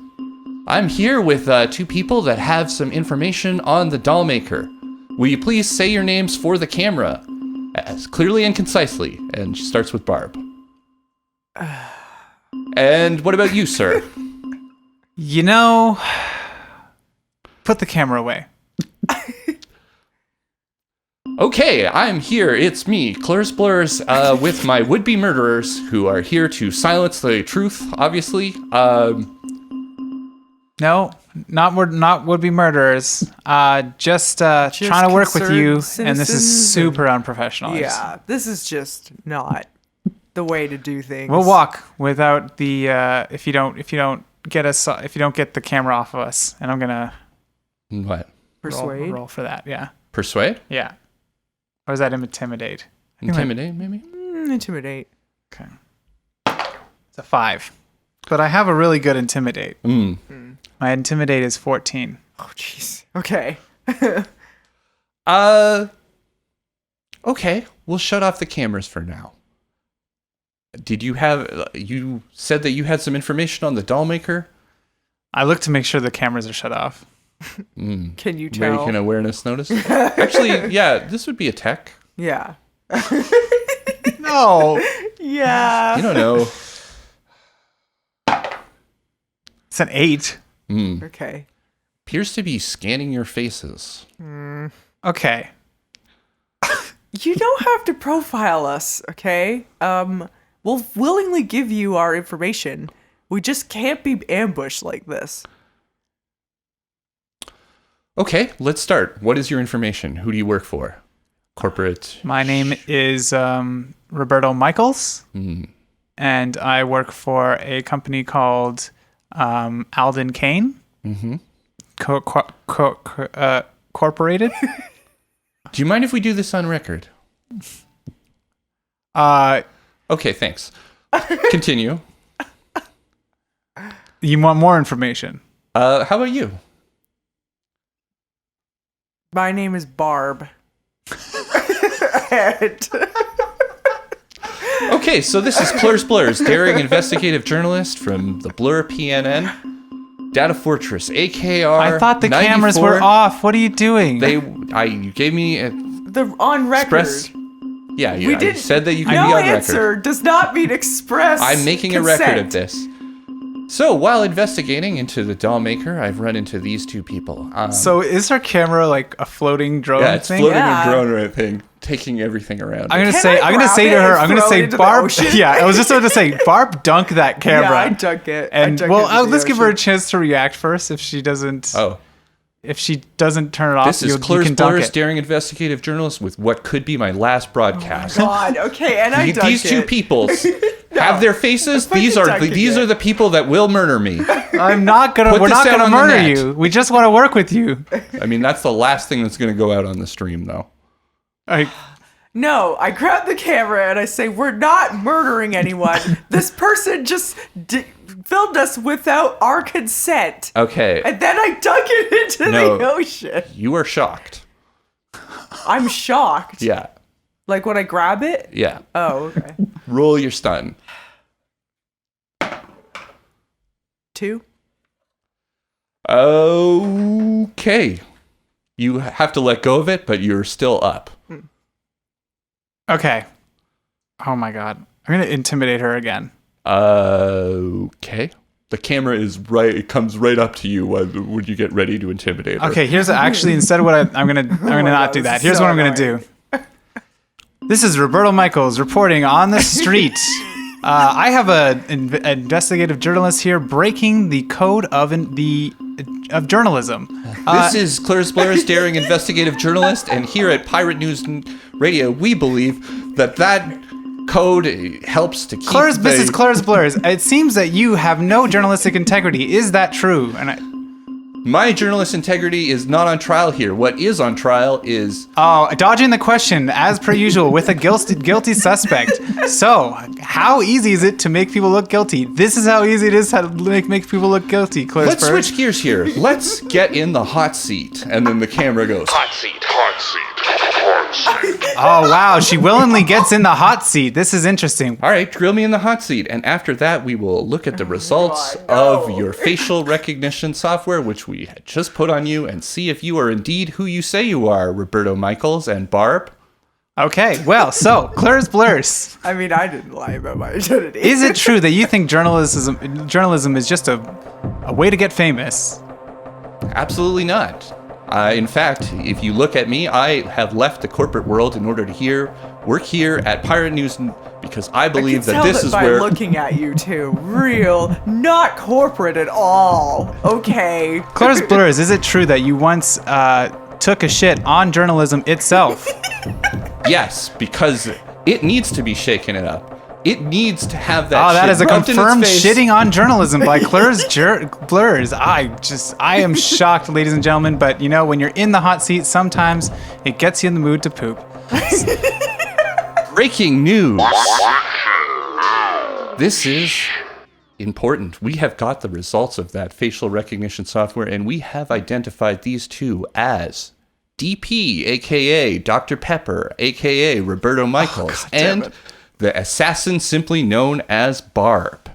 I'm here with 2 people that have some information on the doll maker. Will you please say your names for the camera, as clearly and concisely?" And she starts with Barb. And what about you, sir? Put the camera away. Okay, I'm here. It's me, Clur's Blurs, with my would-be murderers who are here to silence the truth, obviously. No, not would-be murderers. Just trying to work with you, and this is super unprofessional. Yeah, this is just not the way to do things. We'll walk without the if you don't get the camera off of us, and I'm gonna What? Persuade. roll for that. Yeah, Persuade? yeah. Or is that intimidate? Intimidate, maybe? Intimidate. Okay, it's a 5, but I have a really good intimidate. My intimidate is 14. Oh jeez. Okay. Okay, we'll shut off the cameras for now. You said that you had some information on the doll maker? I look to make sure the cameras are shut off. Can you tell? Make an awareness notice? Actually, yeah, this would be a tech. Yeah. No, Yeah. You don't know. it's an 8. Okay. Appears to be scanning your faces. Okay, You don't have to profile us, okay? We'll willingly give you our information. We just can't be ambushed like this. Okay, let's start. What is your information? Who do you work for? Corporate? my name is Roberto Michaels, and I work for a company called Alden Kane. Corporated. Do you mind if we do this on record? Okay, thanks. Continue. You want more information? How about you? My name is Barb. And Okay, so this is Plurs Blurs, daring investigative journalist from the Blur PNN, Data Fortress, AKR. I thought the 94. cameras were off. What are you doing? You gave me a the on record. express. Yeah, We I didn't. said that you could no be on answer record. does not mean express. I'm making consent. a record of this. So while investigating into the doll maker, I've run into these two people. So is her camera like a floating drone yeah, it's thing? floating Yeah. a drone right thing, taking everything around. I'm gonna Can say I I'm gonna grab say to it her and I'm gonna throw it say into the Barb. ocean? Yeah, I was just about to say Barb, dunk that camera. Yeah, I dunk it. And I dunk well, it into the let's give her a ocean. chance to react first. If she doesn't, Oh, if she doesn't turn it off, this is you Plurs can dunk Blurs, it. daring investigative journalist with what could be my last broadcast. God, okay, and I dunk These two it. people have their faces. These are dunking these it. are the people that will murder me. I'm not gonna. Put We're this not out gonna on the murder net. you. We just want to work with you. I mean, that's the last thing that's going to go out on the stream, though. Like, No, I grab the camera and I say, "We're not murdering anyone. This person just filmed us without our consent." Okay, And then I dunk it into No. the ocean. you are shocked. I'm shocked. Yeah, Like when I grab it? yeah. Oh, okay. Roll your stun. 2? Okay. You have to let go of it, but you're still up. okay. Oh my god, I'm gonna intimidate her again. Okay. The camera is right. It comes right up to you when you get ready to intimidate her. Okay, here's actually instead of what I'm gonna not God, do this that. is Here's so what I'm gonna annoying. do. This is Roberto Michaels reporting on the street. I have an investigative journalist here breaking the code of journalism. This is Plurs Blurs, daring investigative journalist, and here at Pirate News Radio, we believe that code helps to keep Mrs. Claire's Blurs. It seems that you have no journalistic integrity. Is that true? And My journalist integrity is not on trial here. What is on trial is dodging the question as per usual with a guilty suspect. So, how easy is it to make people look guilty? This is how easy it is to make people look guilty. Claire's let's Blurs. switch gears here. Let's get in the hot seat. And then the camera goes, Hot seat, hot seat, hot seat. Oh wow, she willingly gets in the hot seat. This is interesting. all right, drill me in the hot seat. And after that, we will look at the results God, no. of your facial recognition software, which we had just put on you, and see if you are indeed who you say you are, Roberto Michaels and Barb. Okay, well, so Claire's Blurs. I mean, I didn't lie about my identity. Is it true that you think journalism is just a way to get famous? Absolutely not. In fact, if you look at me, I have left the corporate world in order to work here at Pirate News because I I can believe that tell this that is by where looking at you too. Real, not corporate at all. Okay. Claire's Blurs, is it true that you once took a shit on journalism itself? yes, because it needs to be shaken it up. It needs to have that. Oh, that shit is a rubbed in its confirmed face. shitting on journalism by Claire's Blurs. I am shocked, ladies and gentlemen, but you know, when you're in the hot seat, sometimes it gets you in the mood to poop. Breaking news. This is important. We have got the results of that facial recognition software, and we have identified these two as DP, aka Dr. Pepper, aka Roberto Michaels, and the assassin simply known as Barb.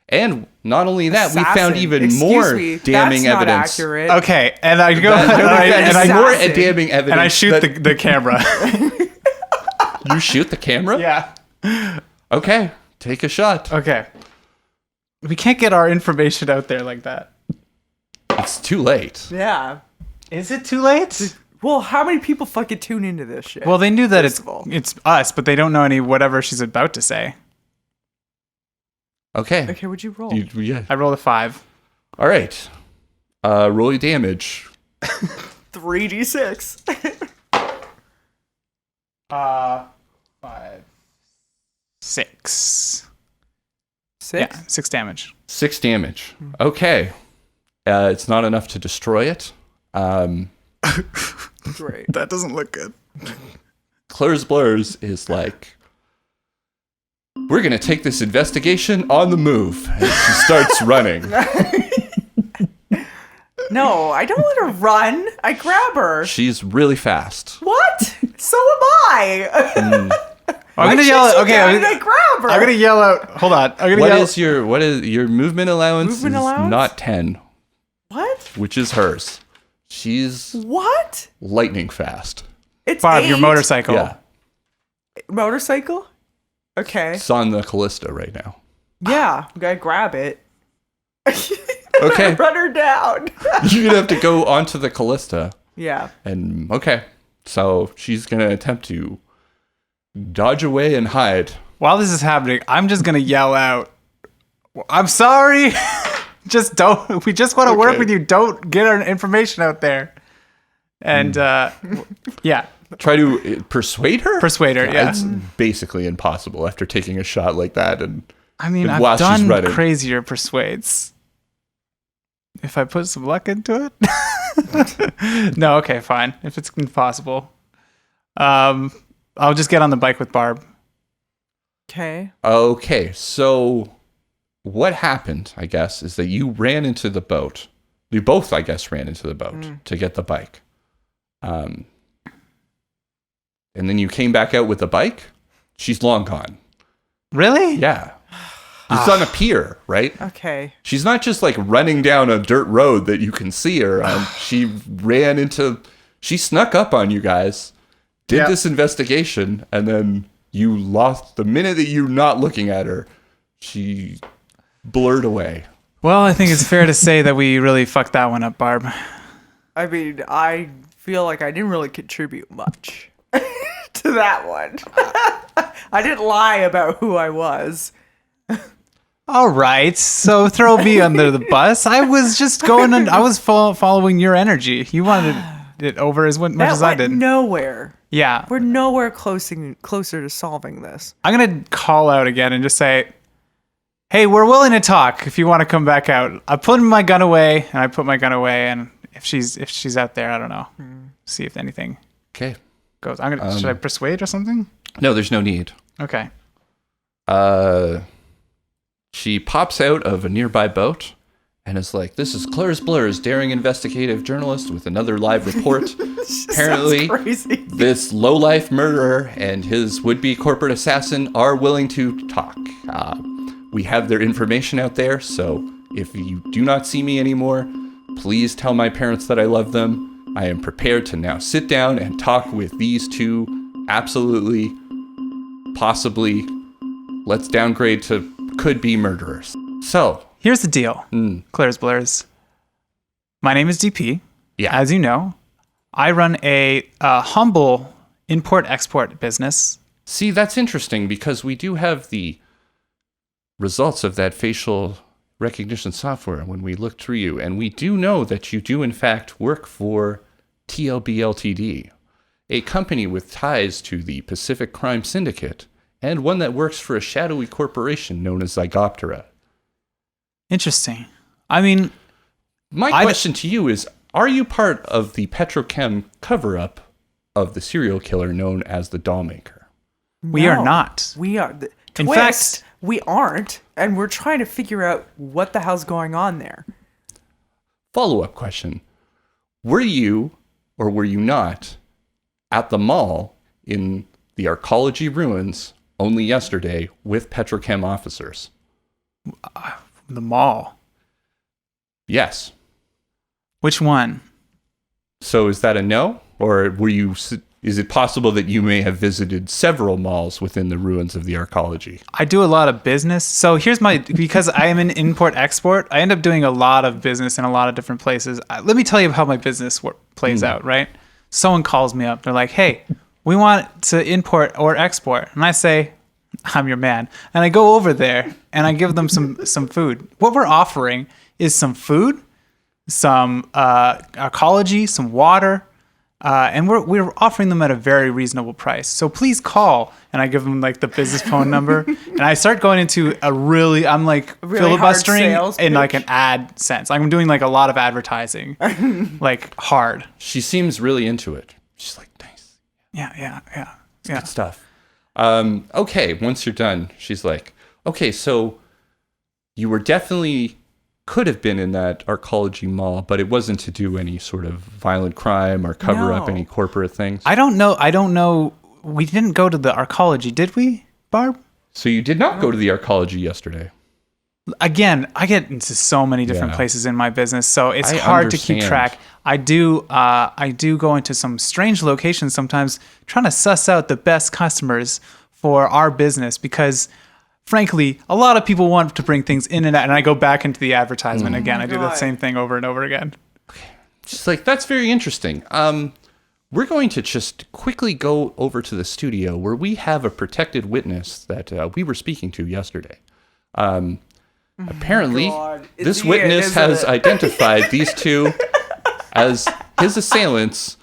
And not only that, we found even Excuse more me, damning that's evidence. Not accurate. Okay, and I go And and more Assassin. damning evidence. and I shoot that- the camera. You shoot the camera? Yeah. Okay, take a shot. Okay. We can't get our information out there like that. It's too late. Yeah. Is it too late? Well, how many people fucking tune into this shit? Well, they knew that First of all. it's us, but they don't know any whatever she's about to say. Okay. Okay, what'd you roll? Yeah. I rolled a 5. All right. Roll your damage. 3d6. 5, 6. 6? Yeah, 6 damage. 6 damage. Okay. It's not enough to destroy it. Great. That doesn't look good. Claire's Blurs is like, we're going to take this investigation on the move. And she starts running. No, I don't let her run. I grab her. She's really fast. What? So am I. I'm gonna yell out. Okay, I grab her. I'm gonna yell out. Hold on. I'm gonna What yell. is your movement allowance? Movement is allowance? not 10, What? which is hers. She's What? lightning fast. It's Barb, 8. your motorcycle. Yeah. Motorcycle? Okay. It's on the Callista right now. Yeah, I'm gonna grab it. Okay. Run her down. You're going to have to go onto the Callista. Yeah. And, okay. So she's going to attempt to dodge away and hide. While this is happening, I'm just gonna yell out. I'm sorry. Just don't. We just want to work Okay. with you. Don't get our information out there. And yeah, Try to persuade her? persuade her. Yeah. It's basically impossible after taking a shot like that. And I mean, while I've she's done running. crazier persuades. If I put some luck into it. No, okay, fine. If it's impossible, I'll just get on the bike with Barb. Okay. Okay, so what happened, I guess, is that you ran into the boat. You both, I guess, ran into the boat to get the bike. And then you came back out with the bike. She's long gone. Really? Yeah. It's on a pier, right? Okay. She's not just like running down a dirt road that you can see her on. She snuck up on you guys, did this investigation, and then you lost the minute that you're not looking at her. She blurred away. Well, I think it's fair to say that we really fucked that one up, Barb. I mean, I feel like I didn't really contribute much to that one. I didn't lie about who I was. All right, so throw me under the bus. I was just going and I was following your energy. You wanted it over as much That as I went did. nowhere. Yeah. We're nowhere closer to solving this. I'm going to call out again and just say, hey, we're willing to talk if you want to come back out. I put my gun away, and I put my gun away, and if she's out there, I don't know. See if anything Okay. goes. Should I persuade or something? No, there's no need. Okay. She pops out of a nearby boat and is like, this is Claire's Blur's daring investigative journalist with another live report. Apparently, Sounds crazy. this lowlife murderer and his would-be corporate assassin are willing to talk. We have their information out there, so if you do not see me anymore, please tell my parents that I love them. I am prepared to now sit down and talk with these two absolutely, possibly, let's downgrade to could-be murderers. So, Here's the deal, Claire's Blurs. My name is DP. yeah. As you know, I run a humble import-export business. See, that's interesting because we do have the results of that facial recognition software when we look through you, and we do know that you do in fact work for TLB Ltd, a company with ties to the Pacific Crime Syndicate, and one that works for a shadowy corporation known as Zygoptera. Interesting. I mean, My question to you is, are you part of the Petrochem cover-up of the serial killer known as the Dollmaker? we are No, not. We are. In Twist, fact- we aren't, and we're trying to figure out what the hell's going on there. Follow-up question. Were you, or were you not, at the mall in the Arcology ruins only yesterday with Petrochem officers? The mall. Yes. Which one? So is that a no? Or is it possible that you may have visited several malls within the ruins of the Arcology? I do a lot of business. So here's because I am an import-export, I end up doing a lot of business in a lot of different places. Let me tell you how my business plays out, right? Someone calls me up. They're like, hey, we want to import or export. And I say, I'm your man. And I go over there and I give them some food. What we're offering is some food, some ecology, some water, and we're offering them at a very reasonable price. So please call. And I give them like the business phone number, and I start going into I'm like really hard filibustering sales in like pitch. an ad sense. Like I'm doing like a lot of advertising, like hard. She seems really into it. She's like, nice. Yeah. Good stuff. Okay, once you're done, she's like, okay, so you were definitely could have been in that arcology mall, but it wasn't to do any sort of violent crime or cover up No. any corporate things. I don't know. We didn't go to the arcology, did we, Barb? So you did not go to the arcology yesterday. Again, I get into so many different Yeah. places in my business, so it's I hard to keep understand. track. I do go into some strange locations sometimes, trying to suss out the best customers for our business because, frankly, a lot of people want to bring things in and out, and I go back into the advertisement again. I do the God. same thing over and over again. She's like, that's very interesting. We're going to just quickly go over to the studio where we have a protected witness that we were speaking to yesterday. Apparently, God. It's this Ian, witness isn't has it? identified these two as his assailants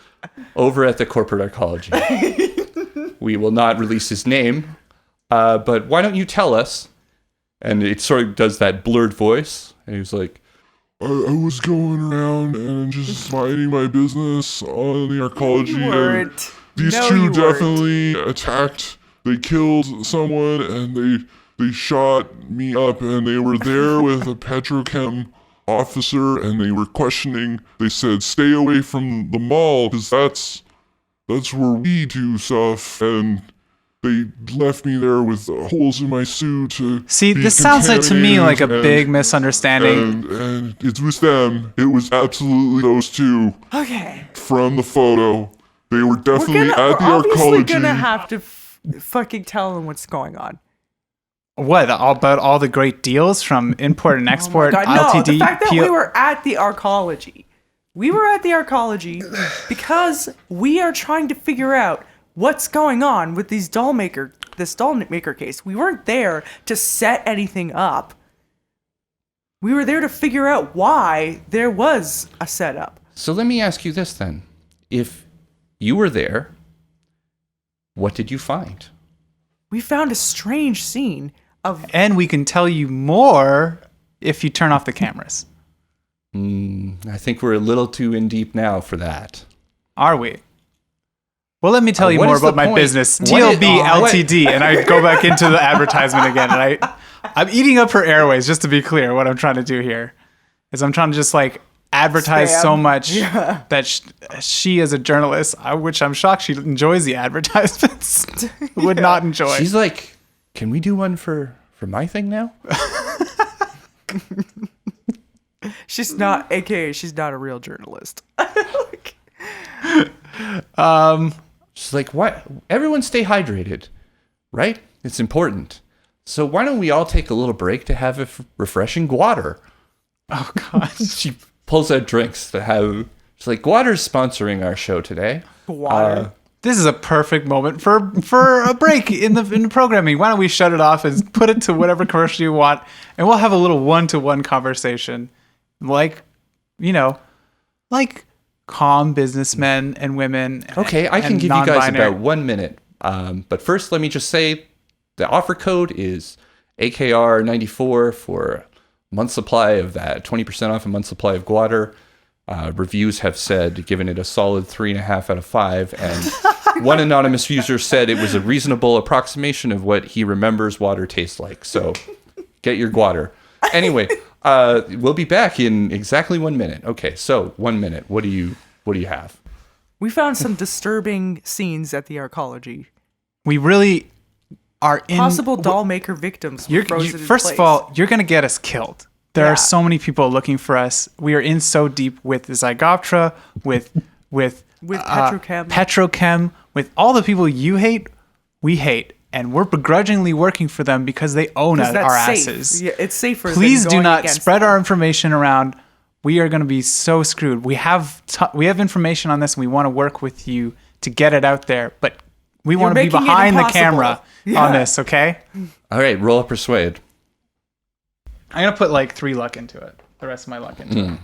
over at the corporate arcology. We will not release his name, but why don't you tell us? And it sort of does that blurred voice, and he was like, I was going around and just minding my business on the arcology. You and weren't. these No, two you weren't. definitely attacked. They killed someone and they shot me up, and they were there with a petrochem officer, and they were questioning. They said, "Stay away from the mall, because that's where we do stuff." And they left me there with holes in my suit. See, be this sounds like to me like a contaminated, big misunderstanding. and it was them. It was absolutely those two Okay. from the photo. They were We're definitely gonna, at the we're obviously arcology. gonna have to fucking tell them what's going on. What about all the great deals from import and export, Oh my God, no, LTD? the fact that PO we were at the arcology. We were at the arcology because we are trying to figure out what's going on with this doll maker case. We weren't there to set anything up. We were there to figure out why there was a setup. so let me ask you this then. If you were there, what did you find? We found a strange scene of And we can tell you more if you turn off the cameras. I think we're a little too in deep now for that. Are we? Well, let me tell you what more is the about my point? business. What is- TLB what- LTD. And I go back into the advertisement again. And I'm eating up her airways, just to be clear. What I'm trying to do here is I'm trying to just like advertise Spam. so much that she as a journalist, which I'm shocked she enjoys the advertisements, would not enjoy. She's like, can we do one for my thing now? she's not, aka she's not a real journalist. She's like, what? Everyone stay hydrated, right? It's important. So why don't we all take a little break to have refreshing water? Oh, God. She pulls out drinks to have. She's like, Guater's sponsoring our show today. Water. This is a perfect moment for a break in the programming. Why don't we shut it off and put it to whatever commercial you want, and we'll have a little one-to-one conversation, like calm businessmen and women. Okay, I can and give you guys non-binary. about 1 minute. But first, let me just say the offer code is AKR94 for a month supply of that, 20% off a month supply of Guater. Reviews have said, given it a solid 3.5 out of 5, and one anonymous user said it was a reasonable approximation of what he remembers water tastes like. So get your Guater. Anyway, we'll be back in exactly 1 minute. Okay, so 1 minute. What do you have? We found some disturbing scenes at the arcology. We really are in Possible doll maker victims. were frozen in first of place. all, you're gonna get us killed. There Yeah. are so many people looking for us. We are in so deep with the Zygoptra, with Petrochem, with all the people you hate, we hate, and we're begrudgingly working for them because they own 'Cause that's our safe. asses. Yeah, it's safer. Please than do going not against spread them. our information around. We are going to be so screwed. We have information on this, and we want to work with you to get it out there, but we want to be making it behind the impossible. camera Yeah. on this, okay? All right, roll a persuade. I'm going to put like 3 luck into it. The rest of my luck into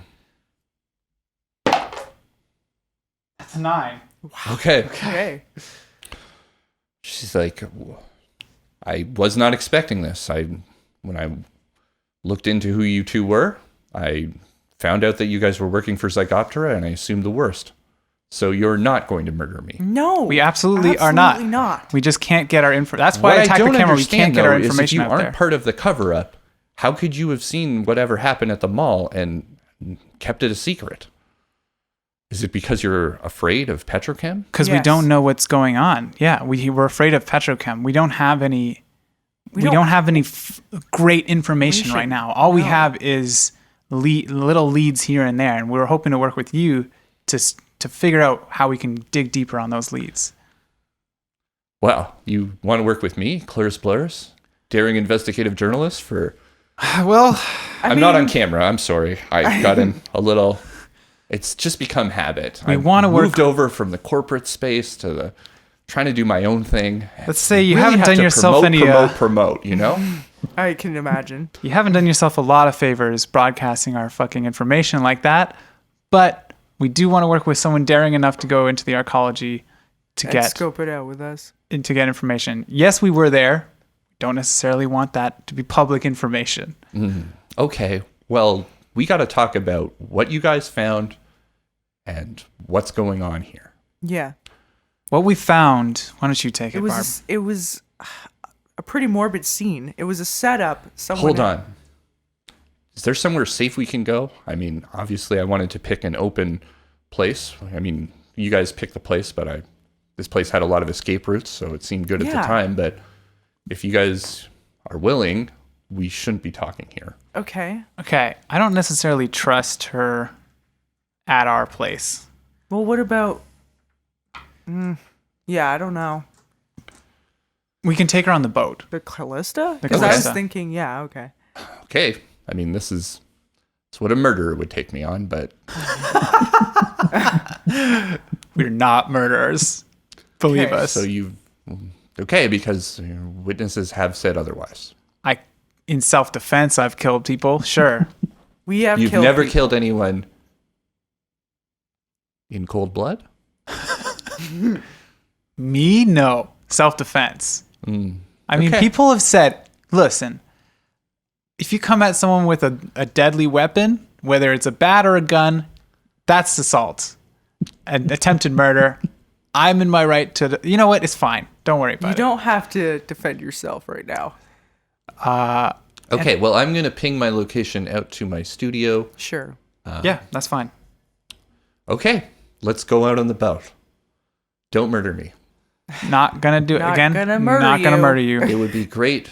it. That's a 9. Okay. Okay. She's like, I was not expecting this. When I looked into who you two were, I found out that you guys were working for Zygoptera, and I assumed the worst. So you're not going to murder me. No. We absolutely are not. We just can't get our info. That's why I attacked the camera. We can't get our information out there. If you aren't part of the cover-up, how could you have seen whatever happened at the mall and kept it a secret? Is it because you're afraid of Petrochem? Because we don't know what's going on. Yeah, we're afraid of Petrochem. We don't have any. We don't have any great information right now. All we have is little leads here and there, and we were hoping to work with you to figure out how we can dig deeper on those leads. Well, you want to work with me, Claire's Blurs, daring investigative journalist for. Well, I'm not on camera. I'm sorry. I got in a little. It's just become habit. We want to moved over from the corporate space to the trying to do my own thing. Let's say you really haven't have done to yourself promote, you know? I can imagine. You haven't done yourself a lot of favors broadcasting our fucking information like that, but we do want to work with someone daring enough to go into the arcology to scope it out with us and to get information. Yes, we were there. Don't necessarily want that to be public information. Okay. Well, we got to talk about what you guys found and what's going on here. Yeah. What we found, why don't you take it, Barb? It was a pretty morbid scene. It was a setup. Hold on. Is there somewhere safe we can go? I mean, obviously I wanted to pick an open place. I mean, you guys picked the place, but this place had a lot of escape routes, so it seemed good at the time. But if you guys are willing, we shouldn't be talking here. Okay. I don't necessarily trust her at our place. Well, what about... yeah, I don't know. We can take her on the boat. The Callista? The Because I was Callista. thinking, yeah, okay. Okay. I mean, it's what a murderer would take me on, but... We're not murderers. Believe us. So okay, because witnesses have said otherwise. In self-defense, I've killed people. Sure. You've never killed anyone in cold blood? Me? No. Self-defense. I mean, Okay. people have said, listen, if you come at someone with a deadly weapon, whether it's a bat or a gun, that's assault. An attempted murder. I'm in my right to... You know what? It's fine. Don't worry about it. You don't have to defend yourself right now. Okay, well, I'm going to ping my location out to my studio. Sure. Yeah, that's fine. Okay, let's go out on the boat. Don't murder me. Not gonna do it Not again. gonna murder Not gonna you. murder you. It would be great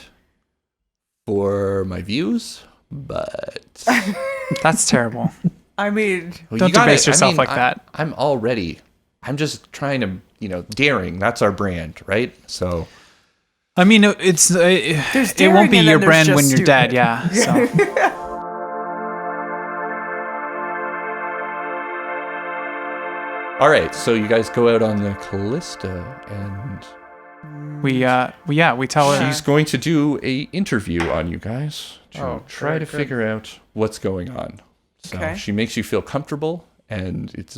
for my views, but... That's terrible. I mean... Well, Don't you gotta- debase yourself like that. I'm just trying to, daring. That's our brand, right? So... I mean, it won't be daring and your then brand there's when just you're dead. stupid. Yeah. So. All right, so you guys go out on the Callista, and we tell her. she's going to do a interview on you guys to Oh, try very to good. figure out what's going on. So Okay. she makes you feel comfortable, and it's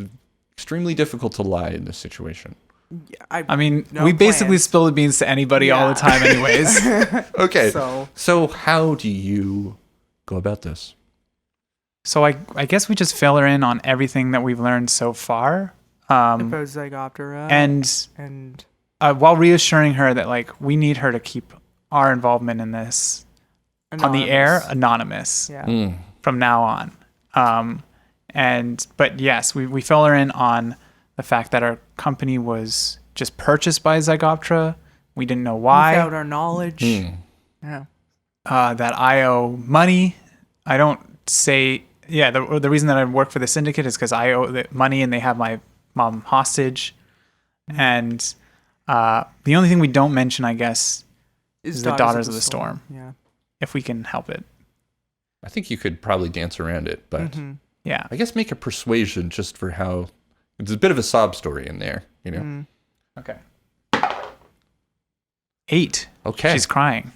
extremely difficult to lie in this situation. I mean, No we basically plans. spill the beans to anybody all the time, anyways. Okay, So- so how do you go about this? So I guess we just fill her in on everything that we've learned so far, About Zygoptera. and while reassuring her that like we need her to keep our involvement in this on the air anonymous. Yeah. From now on. But yes, we fill her in on the fact that our company was just purchased by Zygoptera. We didn't know why. Without our knowledge. Yeah. That I owe money. I don't say, the reason that I work for the syndicate is because I owe the money and they have my mom hostage. And the only thing we don't mention, I guess, is the Daughters of the Storm. Yeah. If we can help it. I think you could probably dance around it, but Yeah. I guess make a persuasion just for how it's a bit of a sob story in there, Okay. 8. Okay. She's crying.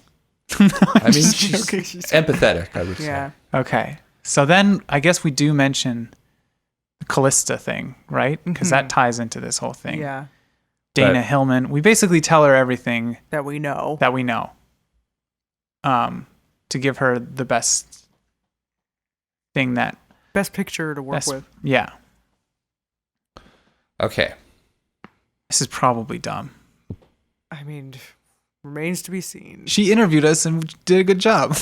I mean, she's joking. empathetic, I would say. Yeah. Okay. So then I guess we do mention the Callista thing, right? Because that ties into this whole thing. Yeah. Dana But- Hillman. We basically tell her everything That we know. that we know. To give her the best thing that Best picture to work with. Yeah. Okay. This is probably dumb. I mean, remains to be seen. She interviewed us and did a good job.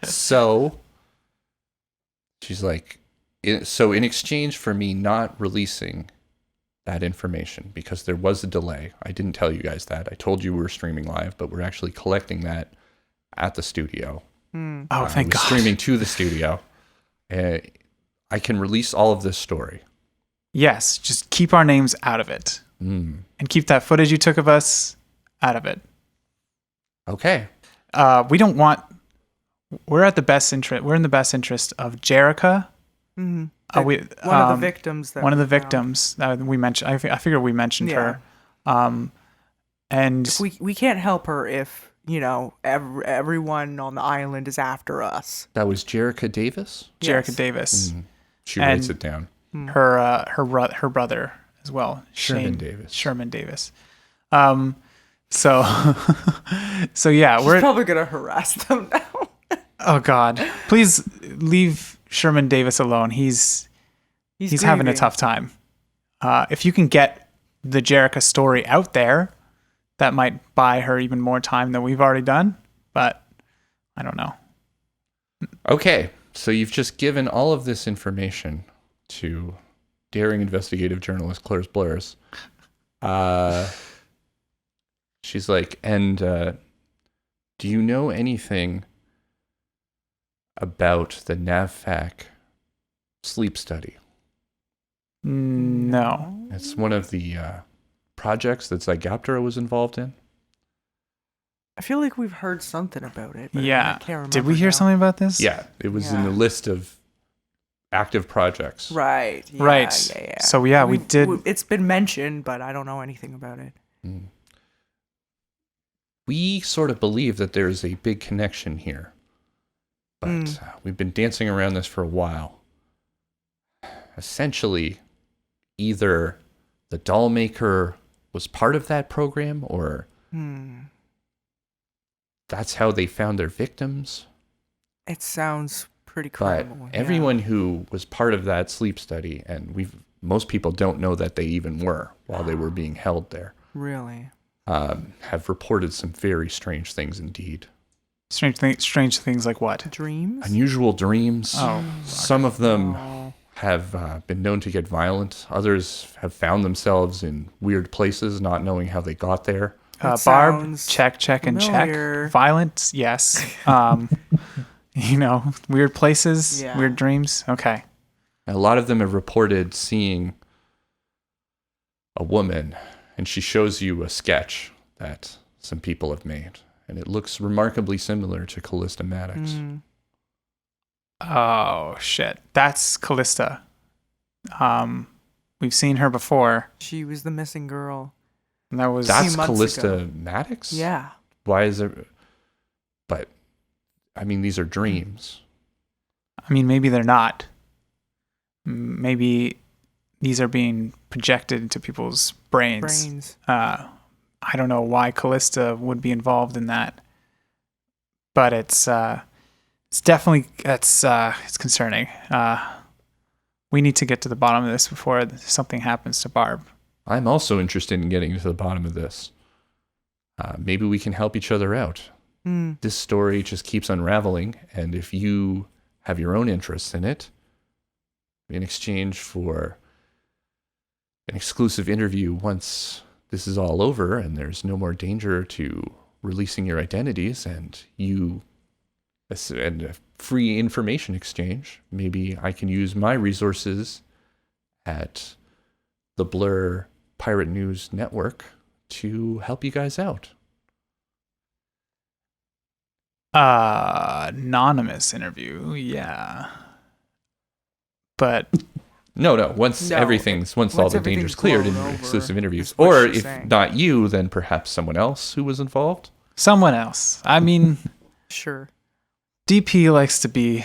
So she's like, so in exchange for me not releasing that information, because there was a delay. I didn't tell you guys that. I told you we were streaming live, but we're actually collecting that at the studio. Oh, thank we're God. Streaming to the studio. I can release all of this story. Yes, just keep our names out of it. And keep that footage you took of us out of it. Okay. We don't want... We're in the best interest of Jerica. Mm-hmm. One of the victims. One of the victims that we mentioned. I figured we mentioned her. And we can't help her if, everyone on the island is after us. That was Jerica Davis? Jerica Davis. She writes it down. Her brother as well. Sherman Davis. Sherman Davis. So yeah, She's we're probably gonna harass them now. Oh God! Please leave Sherman Davis alone. He's having a tough time. If you can get the Jerica story out there, that might buy her even more time than we've already done. But I don't know. Okay, so you've just given all of this information to daring investigative journalist Claire's Blurs. She's like, and do you know anything about the NAVFAC sleep study? No. It's one of the projects that Zygaptera was involved in. I feel like we've heard something about it. But Yeah. I can't remember. Did we hear something about this? Yeah, it was in the list of active projects. Right. Yeah, Right. Yeah. So yeah, we did. It's been mentioned, but I don't know anything about it. We sort of believe that there's a big connection here, but we've been dancing around this for a while. Essentially, either the doll maker was part of that program, or that's how they found their victims. It sounds pretty But credible. everyone who was part of that sleep study, and most people don't know that they even were while they were being held there. Really? Have reported some very strange things indeed. Strange things like what? Dreams? Unusual dreams. Oh, Some of them have been known to get violent. Others have found themselves in weird places, not knowing how they got there. Barb, sounds check, and familiar. check. Violent, yes. Weird places, weird dreams. Okay. A lot of them have reported seeing a woman, and she shows you a sketch that some people have made, and it looks remarkably similar to Callista Maddox. Oh shit, that's Callista. We've seen her before. She was the missing girl. And that's months Callista ago. Maddox? Yeah. Why is there? But I mean, these are dreams. I mean, maybe they're not. Maybe these are being projected into people's brains. I don't know why Callista would be involved in that, but it's definitely it's concerning. We need to get to the bottom of this before something happens to Barb. I'm also interested in getting to the bottom of this. Maybe we can help each other out. This story just keeps unraveling, and if you have your own interests in it, in exchange for an exclusive interview once this is all over and there's no more danger to releasing your identities and a free information exchange, maybe I can use my resources at the Blur Pirate News Network to help you guys out. Anonymous interview, yeah. But No. Once all the danger's cleared in blown exclusive over, interviews. is what Or she's if saying. not you, then perhaps someone else who was involved. someone else. I mean, Sure. DP likes to be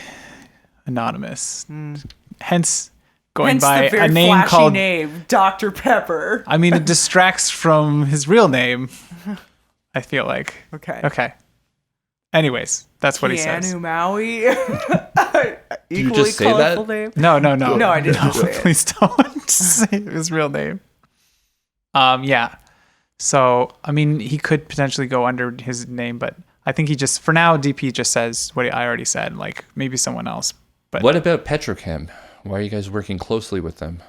anonymous. Hence going Hence by the very a name flashy called name, Dr. Pepper. I mean, it distracts from his real name. I feel like. Okay. Anyways, that's what he says. Keanu Maui. you just say that? Name. No. No, I didn't just say it. Please don't. to say his real name. Yeah. So, I mean, he could potentially go under his name, but I think he just, for now, DP just says what I already said, like maybe someone else. But What about Petrochem? Why are you guys working closely with them?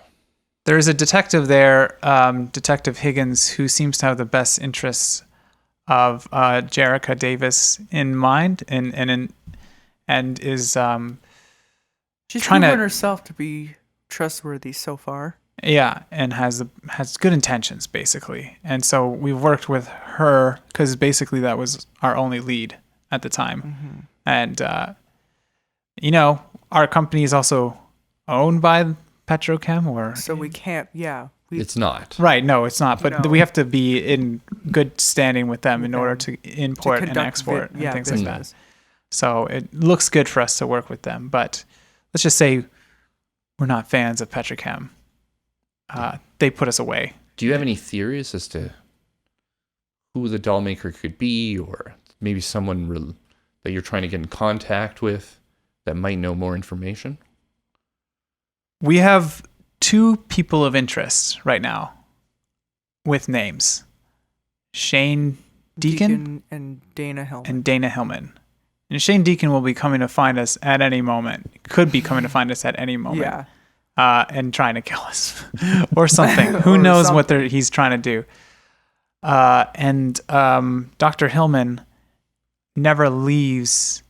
there is a detective there, Detective Higgins, who seems to have the best interests of Jerica Davis in mind, and is She's trying proven to- herself to be trustworthy so far. yeah, and has good intentions basically. And so we've worked with her because basically that was our only lead at the time. And our company is also owned by Petrochem, or So we can't. Yeah. It's not. right? No, it's not. But No. we have to be in good standing with them in order to import and conduct export and things like that. business. So it looks good for us to work with them. But let's just say we're not fans of Petrochem. They put us away. Do you have any theories as to who the doll maker could be, or maybe someone that you're trying to get in contact with that might know more information? We have 2 people of interest right now with names. Shane Deacon and Dana Hellman. and Dana Hillman. And Shane Deacon will be coming to find us at any moment. Could be coming to find us at any moment. Yeah. And trying to kill us or something. Who Or knows what he's trying to do. And Dr. Hillman never leaves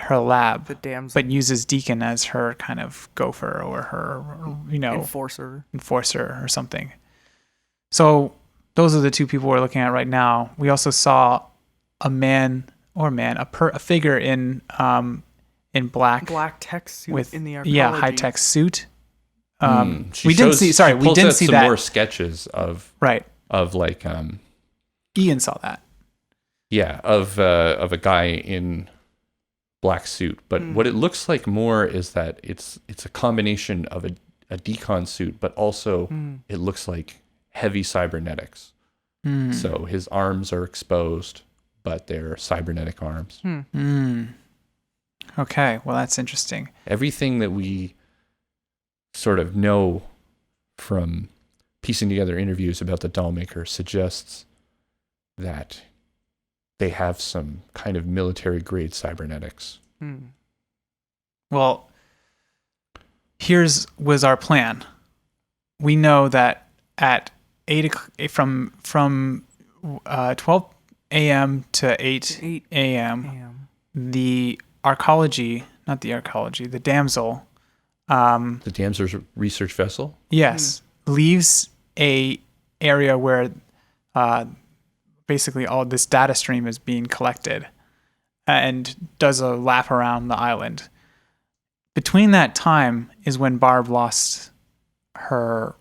her lab, The damn but uses Deacon as her kind of gopher or her, enforcer. enforcer or something. So those are the 2 people we're looking at right now. We also saw a figure in black tech suit with in the arcology. high tech suit. She we didn't shows- see. Sorry, she we pulls didn't out see some that. more sketches of Right, like Ian saw that. of a guy in black suit. But what it looks like more is that it's a combination of a Deacon suit, but also it looks like heavy cybernetics. So his arms are exposed, but they're cybernetic arms. Okay, well that's interesting. Everything that we sort of know from piecing together interviews about the doll maker suggests that they have some kind of military grade cybernetics. Well, was our plan. We know that at 8 from 12 a.m. to 8 a.m. the damsel, The Damsel's research vessel? yes, leaves a area where basically all this data stream is being collected and does a lap around the island. Between that time is when Barb lost her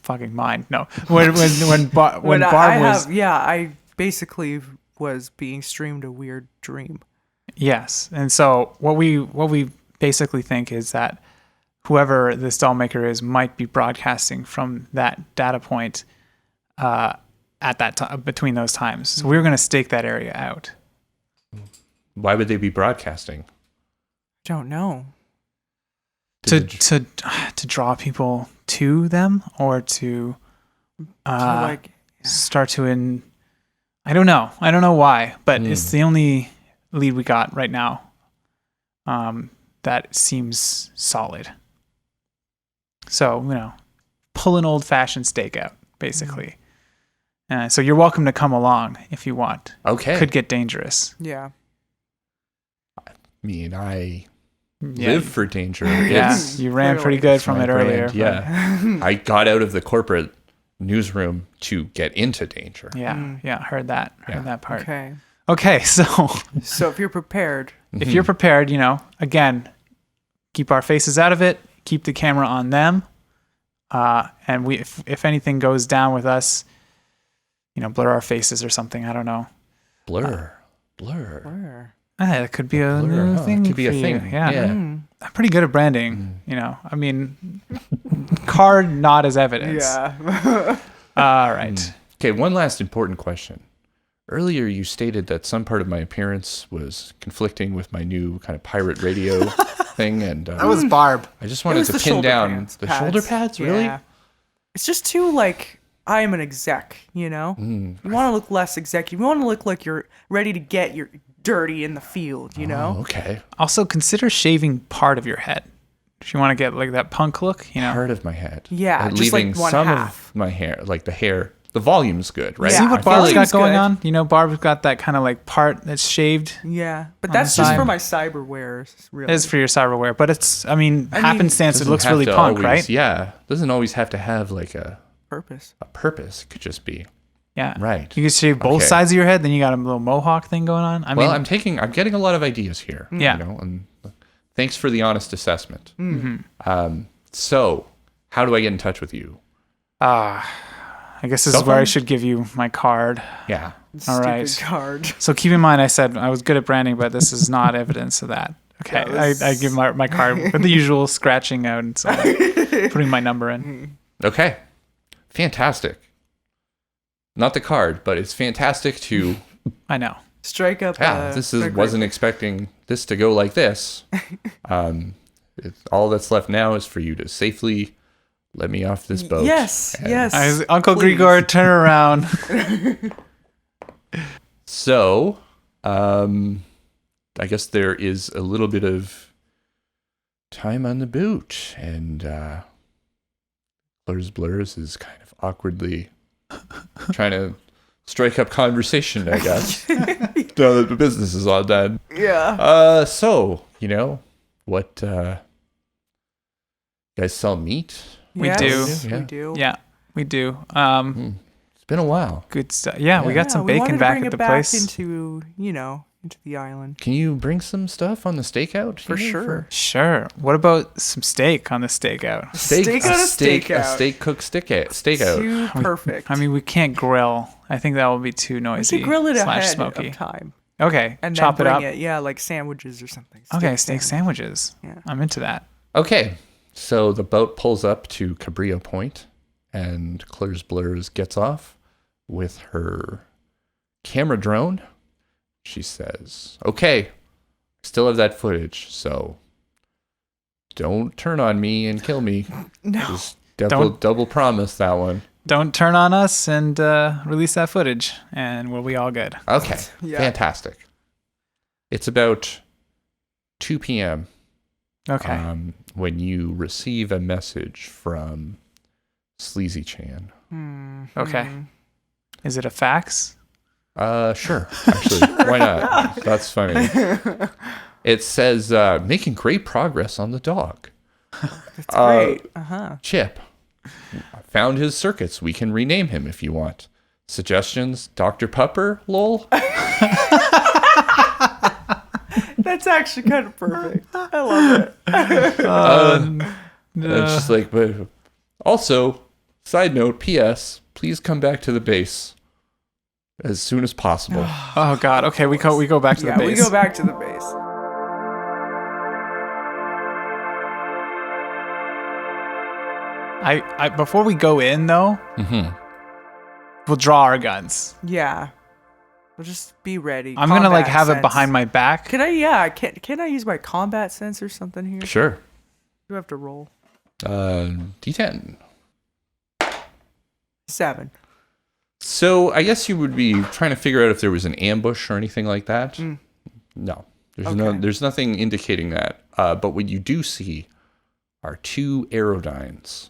fucking mind. No, when Barb was I basically was being streamed a weird dream. yes, and so what we basically think is that whoever this doll maker is might be broadcasting from that data point at that time between those times. So we're going to stake that area out. Why would they be broadcasting? Don't know. To draw people to them or to start to I don't know why, but it's the only lead we got right now that seems solid. So pull an old fashioned stake out basically. So you're welcome to come along if you want. Okay. Could get dangerous. Yeah. I mean, I live for danger. Yeah, you ran pretty good It's from my it earlier. brand, yeah. I got out of the corporate newsroom to get into danger. Yeah, heard that. Heard that part. Okay. So So if you're prepared, if you're prepared, again, keep our faces out of it, keep the camera on them, and if anything goes down with us, blur our faces or something. I don't know. Blur. It could be a Blur, new huh? thing. It could be a for you. thing. Yeah. Yeah. I'm pretty good at branding. I mean, card not as evidence. yeah. All right. Okay, one last important question. Earlier, you stated that some part of my appearance was conflicting with my new kind of pirate radio thing, and That was Barb. I just It wanted was to the pin shoulder down the pads. shoulder pads. Really? Yeah. It's just too like I am an exec, you know. You want to look less executive. You want to look like you're ready to get your dirty in the field, you know. Oh, okay. Also, consider shaving part of your head. If you want to get like that punk look, you know. Part of my head. Yeah, And just like leaving one some half. of my hair, like the hair. The volume's good, right? Yeah, See I what feel Barb's like got it's going good. on? You know, Barb's got that kind of like part that's shaved. Yeah, but On that's the just side. for my cyberwear. Really. It is for your cyberware, but it's, I mean, happenstance, it Doesn't looks have really to punk, always- right? Yeah. Doesn't always have to have like a purpose. purpose. It could just be. Yeah. Right. You can shave both Okay. sides of your head, then you got a little mohawk thing going on. I Well, mean, I'm getting a lot of ideas here. Yeah. You know, and thanks for the honest assessment. Mm-hmm. So, how do I get in touch with you? I guess this Cell is where I phone? should give you my card. Yeah. All Stupid right. card. So keep in mind, I said I was good at branding, but this is not evidence of that. Okay, That I give my card with the usual scratching out and so on, putting my number in. Okay. Fantastic. Not the card, but it's fantastic to. I know. Strike up. Wasn't expecting this to go like this. All that's left now is for you to safely let me off this boat. Yes, And yes. Uncle Please. Grigor, turn around. So, I guess there is a little bit of time on the boat, and Blurs is kind of awkwardly trying to strike up conversation, I guess. Now that the business is all done. Yeah. So, you know, what, you guys sell meat? We Yes, do. We Yeah. do. Yeah, we do. It's been a while. Good stuff. Yeah, we got some we bacon wanted to back bring at it the back place. into the island. Can you bring some stuff on the stakeout? For sure. Sure. What about some steak on the stakeout? Steak on a stakeout. A steak cooked steakout. Too perfect. I mean, we can't grill. I think that would be too we noisy. should grill it / ahead smoky. of time. Okay, And chop then it bring up. it. Yeah, like sandwiches or something. Okay, steak sandwiches. Yeah. I'm into that. Okay, so the boat pulls up to Cabrillo Point, and Claire's Blurs gets off with her camera drone. She says, "Okay, still have that footage, so don't turn on me and kill me. No. Just Don't- double promise that one." Don't turn on us and release that footage, and we'll be all good. Okay, Yeah. fantastic. It's about 2 p.m. Okay. When you receive a message from Sleazy Chan. Okay. Is it a fax? Sure. Actually, why not? That's funny. It says, making great progress on the dog. That's great. Chip. I found his circuits. We can rename him if you want. Suggestions? Dr. Pupper? Lol. That's actually kind of perfect. I love it. And it's just like, but also, side note, P.S., please come back to the base as soon as possible. Oh God. Okay, we go back to the Yeah, base. we go back to the base. I before we go in though, Mm-hmm. we'll draw our guns. Yeah. We'll just be ready. I'm gonna like Combat have it sense. behind my back. Can I use my combat sense or something here? Sure. You have to roll. D10. 7. So I guess you would be trying to figure out if there was an ambush or anything like that. No, Okay. there's nothing indicating that. But what you do see are 2 aerodynes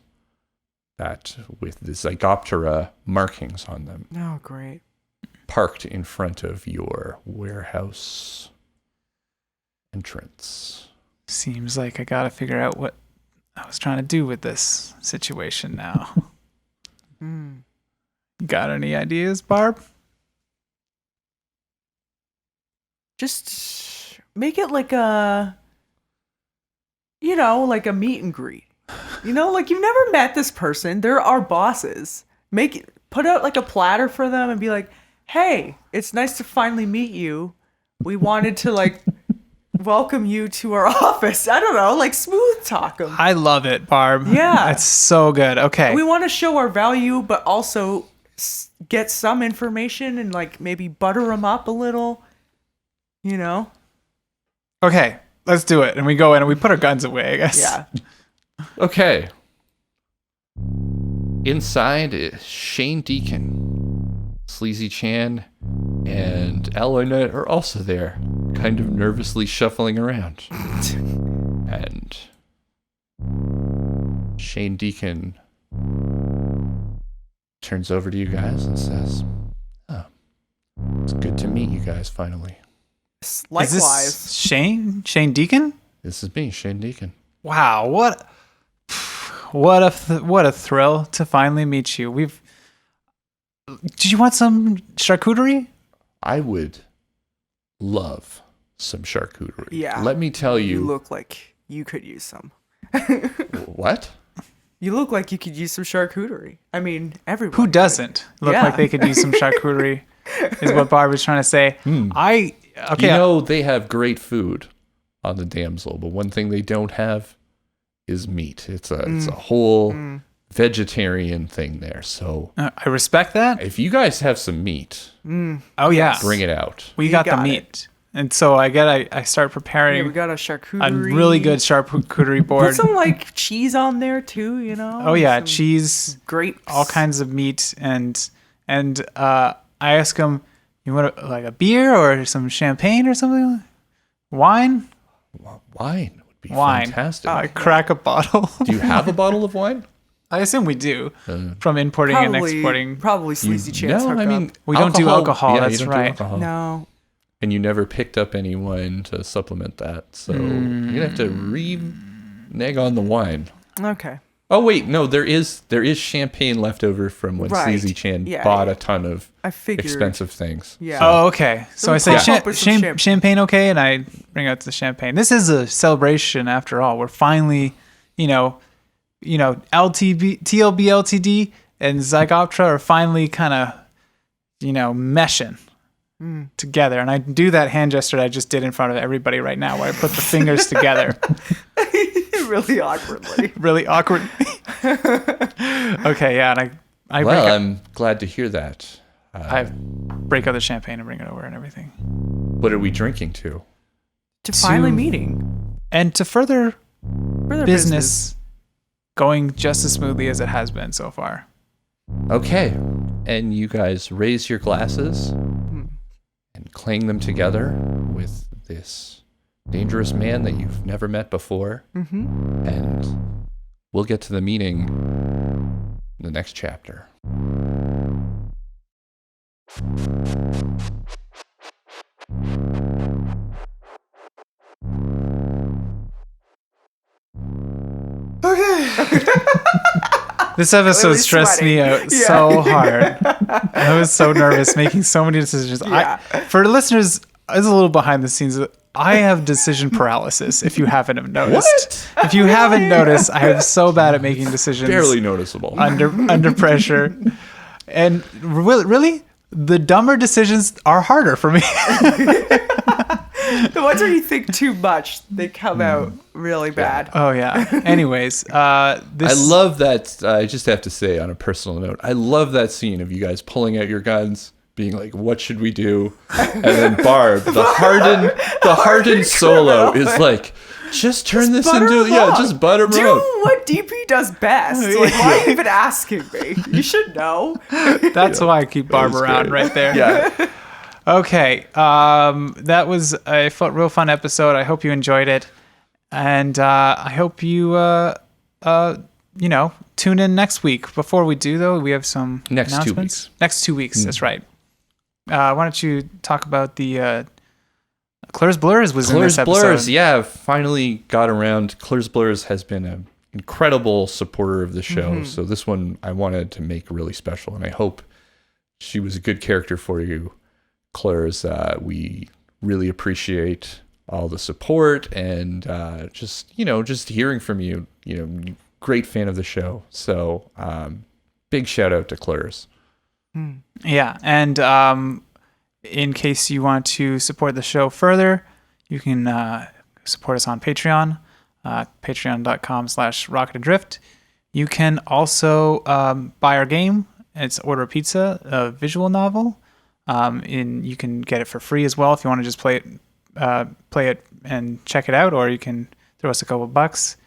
that with the Zygoptera markings on them, Oh, great. parked in front of your warehouse entrance. Seems like I gotta figure out what I was trying to do with this situation now. Got any ideas, Barb? Just make it like a, like a meet and greet. Like you've never met this person. They're our bosses. Put out like a platter for them and be like, hey, it's nice to finally meet you. We wanted to like welcome you to our office. I don't know, like smooth talk them. I love it, Barb. Yeah. It's so good. Okay. We want to show our value, but also get some information and like maybe butter them up a little, Okay. let's do it. And we go in and we put our guns away, I guess. Yeah. Okay. Inside is Shane Deacon, Sleazy Chan, and Alorna are also there, kind of nervously shuffling around. And Shane Deacon turns over to you guys and says, "Oh, it's good to meet you guys finally. Likewise. Is this Shane? Shane Deacon? This is me, Shane Deacon." Wow, what a thrill to finally meet you. Did you want some charcuterie? I would love some charcuterie. Yeah. Let me tell You you. look like you could use some. What? You look like you could use some charcuterie. I mean, everyone. Who could. doesn't look Yeah. like they could use some charcuterie? Is what Barb was trying to say. Okay. You know they have great food on the Damsel, but one thing they don't have is meat. It's a whole vegetarian thing there. So I respect that. if you guys have some meat, Oh yeah, bring it out. we You got the got meat, it. and so I start preparing Yeah, we got a charcuterie. a really good charcuterie Put board. some like cheese on there too, you know. Oh yeah, Some cheese, grapes. all kinds of meat, and I ask him, you want like a beer or some champagne or something, wine? Wine would be Wine. fantastic. I crack a bottle. Do you have a bottle of wine? I assume we do from importing and exporting. Probably sleazy chance. No, I mean We don't do alcohol, Yeah, that's you don't right. Do alcohol. no. And you never picked up any wine to supplement that, so you're gonna have to renege on the wine. Okay. Oh wait, no, there is champagne left over from when Right. Sleazy Chan Yeah, bought yeah. a ton of I figured. expensive things. Yeah. Oh, okay. So I we say pop up with some champagne. champagne, okay, and I bring out the champagne. This is a celebration after all. We're finally, LTB, TLB, LTD, and Zygoptra are finally kind of, meshing together. And I do that hand gesture that I just did in front of everybody right now, where I put the fingers together, Really awkwardly. really awkward. Okay, yeah, and I Well, break, I'm glad to hear that. I break out the champagne and bring it over and everything. What are we drinking to? To finally meeting. And to further Further business going just as smoothly as it has been so far. Okay, and you guys raise your glasses and clang them together with this dangerous man that you've never met before. Mm-hmm. And we'll get to the meeting in the next chapter. This episode Really stressed me sweating. out so hard. I was so nervous making so many decisions. Yeah. For listeners, it's a little behind the scenes. I have decision paralysis, if you haven't have noticed. What? If you haven't noticed, I am so bad at making decisions Barely noticeable. under pressure. And really, the dumber decisions are harder for me. The ones where you think too much, they come out really bad. Oh, yeah. Anyways, this... I love that. I just have to say, on a personal note, I love that scene of you guys pulling out your guns, being like, "What should we do?" And then Barb, the hardened solo, is like, "Just turn this butter into 'em up. just butter 'em Do up." what DP does best. Like, why are you even asking me? You should know. That's why I keep Barb was around great. right there. Yeah. Okay, that was a real fun episode. I hope you enjoyed it, and I hope you tune in next week. Before we do, though, we have some Next 2 announcements. weeks. Next 2 weeks, that's right. Why don't you talk about the Claire's Blurs was in Claire's this episode? Blurs, yeah, finally got around. Claire's Blurs has been an incredible supporter of the show, so this one I wanted to make really special, and I hope she was a good character for you, Claire's. We really appreciate all the support and just hearing from you. Great fan of the show, so big shout out to Claire's. Yeah, and in case you want to support the show further, you can support us on Patreon, patreon.com/rocketadrift. You can also buy our game. It's Order a Pizza, a visual novel. You can get it for free as well if you want to just play it play it and check it out, or you can throw us a couple bucks.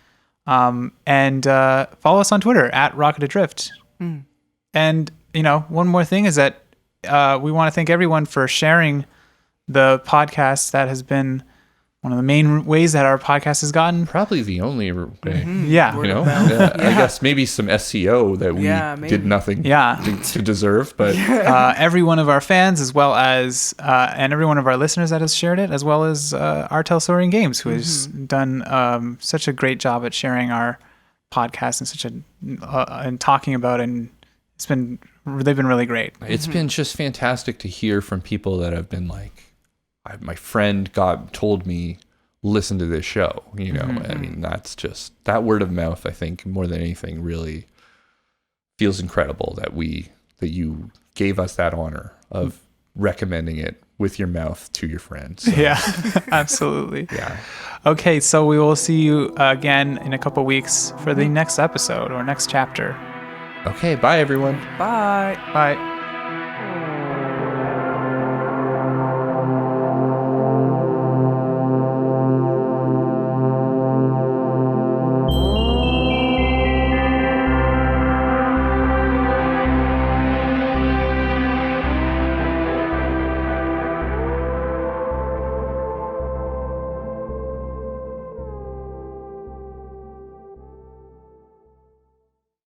And follow us on Twitter at Rocket Adrift. And, one more thing is that we want to thank everyone for sharing the podcast. That has been one of the main ways that our podcast has gotten. Probably the only way. Yeah. I guess maybe some SEO that we did nothing to deserve, but every one of our fans, as well as and every one of our listeners that has shared it, as well as Artel Saurian Games, who has done such a great job at sharing our podcast and talking about it. And they've been really great. It's been just fantastic to hear from people that have been like, my friend told me, listen to this show. I mean, that's just, that word of mouth, I think, more than anything, really feels incredible that you gave us that honor of recommending it with your mouth to your friends. So, yeah, absolutely. Yeah. Okay, so we will see you again in a couple weeks for the next episode or next chapter. Okay, bye everyone. Bye. Bye.